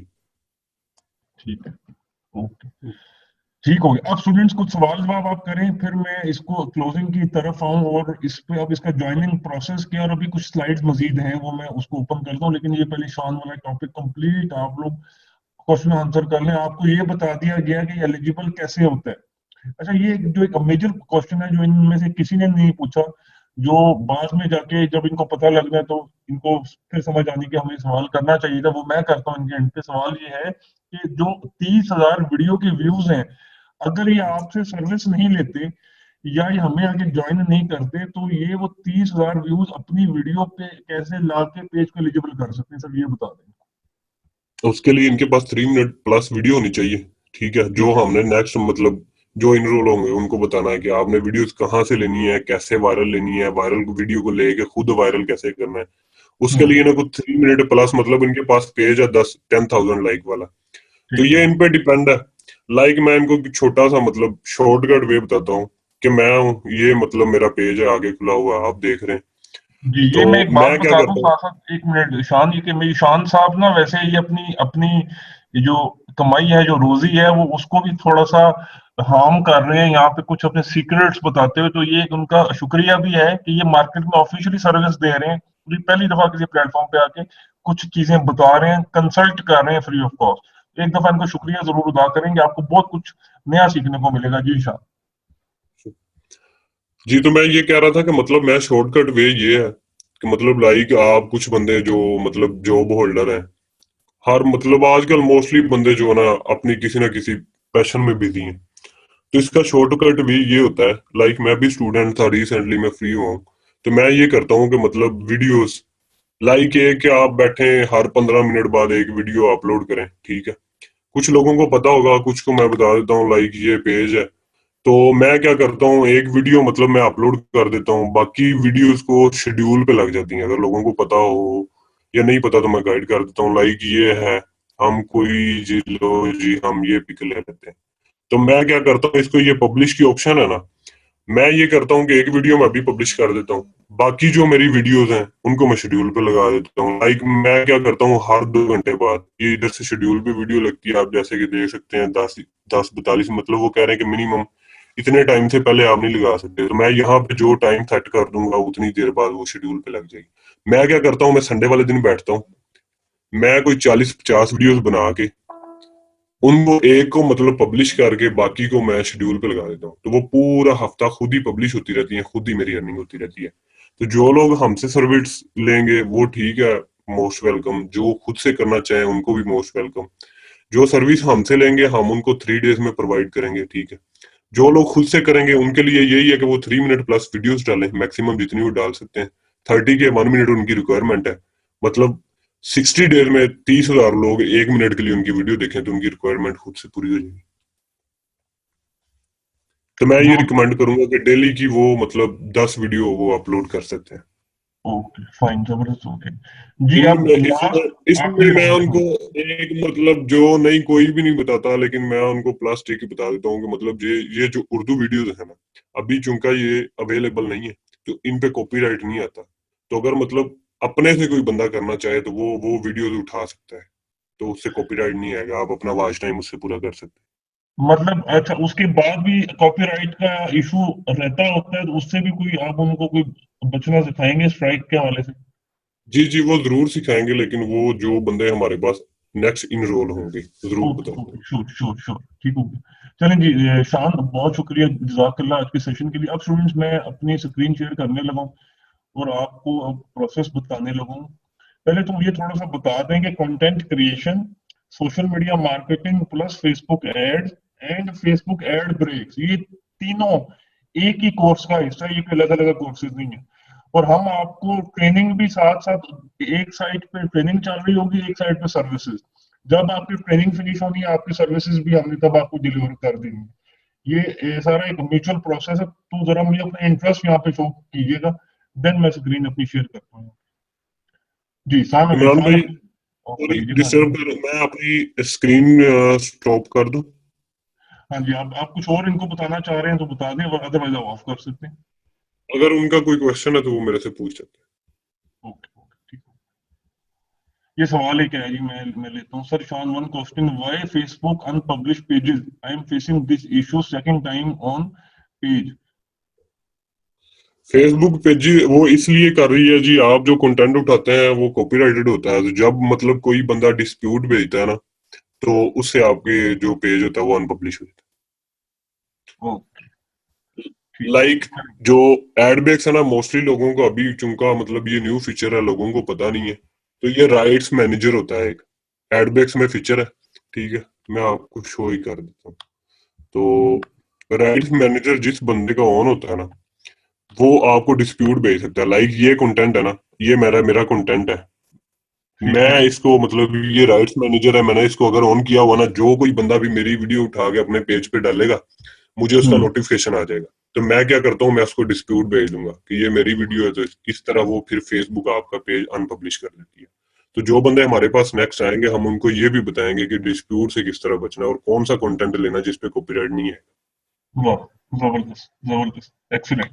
ठीक है। ओके। ठीक हो गया। अब स्टूडेंट्स कुछ सवाल जवाब आप करें, फिर मैं इसको क्लोजिंग की तरफ आऊं, और इस पे अब इसका ज्वाइनिंग प्रोसेस क्या, और अभी कुछ स्लाइड्स मजीद हैं वो मैं उसको ओपन करता हूं, लेकिन ये पहले शान वाला टॉपिक कंप्लीट आप लोग क्वेश्चन आंसर कर लें। आपको ये बता दिया गया कि एलिजिबल कैसे होता है। अच्छा, ये जो एक मेजर क्वेश्चन है जो इनमें से किसी ने नहीं पूछा, जो बाद में जाके जब इनको पता लग गया तो इनको फिर समझ आनी कि हमें सवाल करना चाहिए था, वो मैं करता हूँ इनके एंड पे। सवाल ये है कि जो 30,000 वीडियो के व्यूज हैं, अगर ये आपसे सर्विस नहीं लेते या ये हमें आगे ज्वाइन नहीं करते, तो ये वो 30,000 व्यूज अपनी वीडियो पे कैसे ला के पेज को एलिजिबल कर सकते हैं, सर ये बता दें। उसके लिए इनके पास 3 मिनट प्लस वीडियो होनी चाहिए, ठीक है। जो ठीक है। हमने नेक्स्ट मतलब जो इनरोल होंगे उनको बताना है कि आपने वीडियोस कहाँ से लेनी है, कैसे वायरल लेनी है, वायरल वीडियो को लेके खुद वायरल कैसे करना है। उसके लिए हम्म। ना कुछ 3 मिनट प्लस, मतलब इनके पास पेज है 10,000 लाइक वाला। तो ठीक ये है। इन पे डिपेंड है। लाइक मैं इनको छोटा सा मतलब शॉर्टकट वे बताता हूँ कि मैं हूँ ये, मतलब मेरा पेज है आगे खुला हुआ, आप देख रहे हैं। जी, तो ये मैं एक बात मैं क्या बता दूं करता हूँ। साथ साथ, 1 मिनट ईशान, ये कि मेरी ईशान साहब ना वैसे ही अपनी अपनी ये जो कमाई है, जो रोजी है, वो उसको भी थोड़ा सा हार्म कर रहे हैं यहाँ पे कुछ अपने सीक्रेट्स बताते हुए। तो ये उनका शुक्रिया भी है कि ये मार्केट में ऑफिशियली सर्विस दे रहे हैं, ये पहली दफा किसी प्लेटफॉर्म पे आके कुछ चीजें बता रहे हैं, कंसल्ट कर रहे हैं फ्री ऑफ कॉस्ट। एक दफा इनको शुक्रिया जरूर अदा करेंगे, आपको बहुत कुछ नया सीखने को मिलेगा। जी ईशान। जी, तो मैं ये कह रहा था कि मतलब मैं शॉर्टकट वे ये है कि मतलब लाइक आप कुछ बंदे जो मतलब जॉब होल्डर हैं, हर मतलब आजकल मोस्टली बंदे जो है ना अपनी किसी ना किसी पैशन में बिजी हैं। तो इसका शॉर्टकट भी ये होता है, लाइक मैं भी स्टूडेंट था, रिसेंटली मैं फ्री हुआ हूँ। तो मैं ये करता हूँ कि मतलब वीडियोस, लाइक ये कि आप बैठे हर 15 मिनट बाद एक वीडियो अपलोड करें, ठीक है। कुछ लोगों को पता होगा, कुछ को मैं बता देता हूँ, लाइक ये पेज है। तो मैं क्या करता हूँ, एक वीडियो मतलब मैं अपलोड कर देता हूँ, बाकी वीडियोस को शेड्यूल पे लग जाती हैं। अगर लोगों को पता हो या नहीं पता तो मैं गाइड कर देता हूँ, लाइक ये है, हम कोई जी लो जी हम ये पिक ले लेते हैं। तो मैं क्या करता हूँ, इसको ये पब्लिश की ऑप्शन है ना, मैं ये करता हूँ कि एक वीडियो मैं अभी पब्लिश कर देता हूँ, बाकी जो मेरी वीडियोस हैं उनको मैं शेड्यूल पे लगा देता हूँ। लाइक मैं क्या करता हूँ, हर 2 घंटे बाद ये इधर से शेड्यूल पे वीडियो लगती है, आप जैसे कि देख सकते हैं 10:42, मतलब वो कह रहे हैं कि मिनिमम इतने टाइम से पहले आप नहीं लगा सकते। तो मैं यहाँ पे जो टाइम सेट कर दूंगा उतनी देर बाद वो शेड्यूल पे लग जाएगी। मैं क्या करता हूँ, मैं संडे वाले दिन बैठता हूँ, मैं कोई 40-50 वीडियोस बना के उनको एक को मतलब पब्लिश करके बाकी को मैं शेड्यूल पे लगा देता हूँ। तो वो पूरा हफ्ता खुद ही पब्लिश होती रहती है, खुद ही मेरी अर्निंग होती रहती है। तो जो लोग हमसे सर्विस लेंगे वो ठीक है, मोस्ट वेलकम। जो खुद से करना चाहें उनको भी मोस्ट वेलकम। जो सर्विस हमसे लेंगे हम उनको 3 डेज में प्रोवाइड करेंगे, ठीक है। जो लोग खुद से करेंगे उनके लिए यही है कि वो 3 मिनट प्लस वीडियोस डालें, मैक्सिमम जितनी वो डाल सकते हैं। 30 के 1 मिनट उनकी रिक्वायरमेंट है, मतलब 60 डेज में 30,000 लोग 1 मिनट के लिए उनकी वीडियो देखें तो उनकी रिक्वायरमेंट खुद से पूरी हो जाएगी। तो मैं ये जो रिकमेंड करूंगा कि डेली की वो मतलब 10 वीडियो वो अपलोड कर सकते हैं। ओके, फाइन, जबरदस्त। ओके जी, अब इनमें लास्ट इसमें आखिरी मैं राउंड। उनको एक मतलब जो नहीं कोई भी नहीं बताता, लेकिन मैं उनको प्लास्टिक ही बता देता हूँ कि मतलब ये जो उर्दू वीडियोस है ना, अभी चूंकि ये अवेलेबल नहीं है, तो इन पे कॉपीराइट नहीं आता। तो अगर मतलब अपने से कोई बंदा करना चाहे तो वो वीडियोस उठा सकता है, तो उससे कॉपीराइट नहीं आएगा, आप अपना वॉच टाइम उससे पूरा कर सकते मतलब अच्छा, उसके बाद भी कॉपीराइट का इशू रहता होता है, तो उससे भी कोई आप उनको कोई बचना सिखाएंगे स्ट्राइक के हवाले से? हैं। जी जी, वो जरूर सिखाएंगे, लेकिन वो जो बंदे हमारे पास नेक्स्ट इनरोल होंगे जरूर ओके बताऊंगा। ओके, श्योर श्योर श्योर, ठीक हो गया। चलें जी, ये शान, बहुत शुक्रिया, जज़ाकल्लाह आज के सेशन के लिए। अब स्टूडेंट्स मैं अपनी स्क्रीन शेयर करने लगा हूं और आपको अब प्रोसेस बताने लगा हूं। पहले तो मुझे थोड़ा सा बता दें कि content creation, social media marketing plus Facebook ads and Facebook ad breaks, ये तीनों एक ही कोर्स का हिस्सा है, ये कोई अलग अलग कोर्सेज नहीं है। और हम आपको ट्रेनिंग भी साथ साथ, एक साइड पे ट्रेनिंग चल रही होगी, एक साइड पे सर्विसेज। जब आपकी ट्रेनिंग फिनिश होनी है, आपकी सर्विसेज भी हमने तब आपको डिलीवर कर देंगे। ये सारा एक म्यूचुअल प्रोसेस है। तो जरा मुझे अपना इंटरेस्ट यहाँ पे शो कीजिएगा, देन मैं स्क्रीन अपनी शेयर करता हूँ। जी इमरान शान भाई, अपनी ऑफ कर सॉरी लीजिएगा। हाँ जी, डिस्टर्ब कर, मैं अपनी स्क्रीन स्टॉप कर दूं? हाँ जी, आप कुछ और इनको बताना चाह रहे हैं तो बता दें, अदरवाइज आप ऑफ कर सकते हैं। अगर उनका कोई क्वेश्चन है तो वो मेरे से पूछ सकते ओके ओके, ठीक है। ये सवाल है क्या है जी, मैं लेता हूँ। सर शान, one question, why Facebook unpublish pages, I am facing this issue second time on page. हैं। फेसबुक पे जी वो इसलिए कर रही है जी, आप जो कंटेंट उठाते हैं वो कॉपीराइटेड होता है, तो जब मतलब कोई बंदा डिस्प्यूट भेजता है ना, तो उससे आपके जो पेज होता है वो अनपब्लिश हो जाता ओके, है। ठीक लाइक है। जो एडबैक्स है ना, मोस्टली लोगों को अभी चूंकि मतलब ये न्यू फीचर है, लोगों को पता नहीं है, तो ये राइट्स मैनेजर होता है एक, एडबैक्स में फीचर है, ठीक है, मैं आपको शो ही कर देता हूँ। तो राइट्स मैनेजर जिस बंदे का ऑन होता है ना, वो आपको डिस्प्यूट भेज सकता है। लाइक ये कंटेंट है ना, ये मेरा मेरा कंटेंट है, ठीक है। मैं इसको मतलब ये राइट्स मैनेजर है, मैंने इसको अगर ऑन किया हुआ ना, जो कोई बंदा भी मेरी वीडियो उठा के अपने पेज पे डालेगा, मुझे उसका हम्म। नोटिफिकेशन आ जाएगा। तो मैं क्या करता हूँ, मैं उसको डिस्प्यूट भेज दूंगा कि ये मेरी वीडियो है, तो इस तरह वो फिर फेसबुक आपका पेज अनपब्लिश कर देती है। तो जो बंदे हमारे पास नेक्स्ट आएंगे, हम उनको ये भी बताएंगे कि डिस्प्यूट से किस तरह बचना है और कौन सा कंटेंट लेना जिसपे कॉपीराइट नहीं है। वाह, जबरदस्त जबरदस्त, एक्सीलेंट।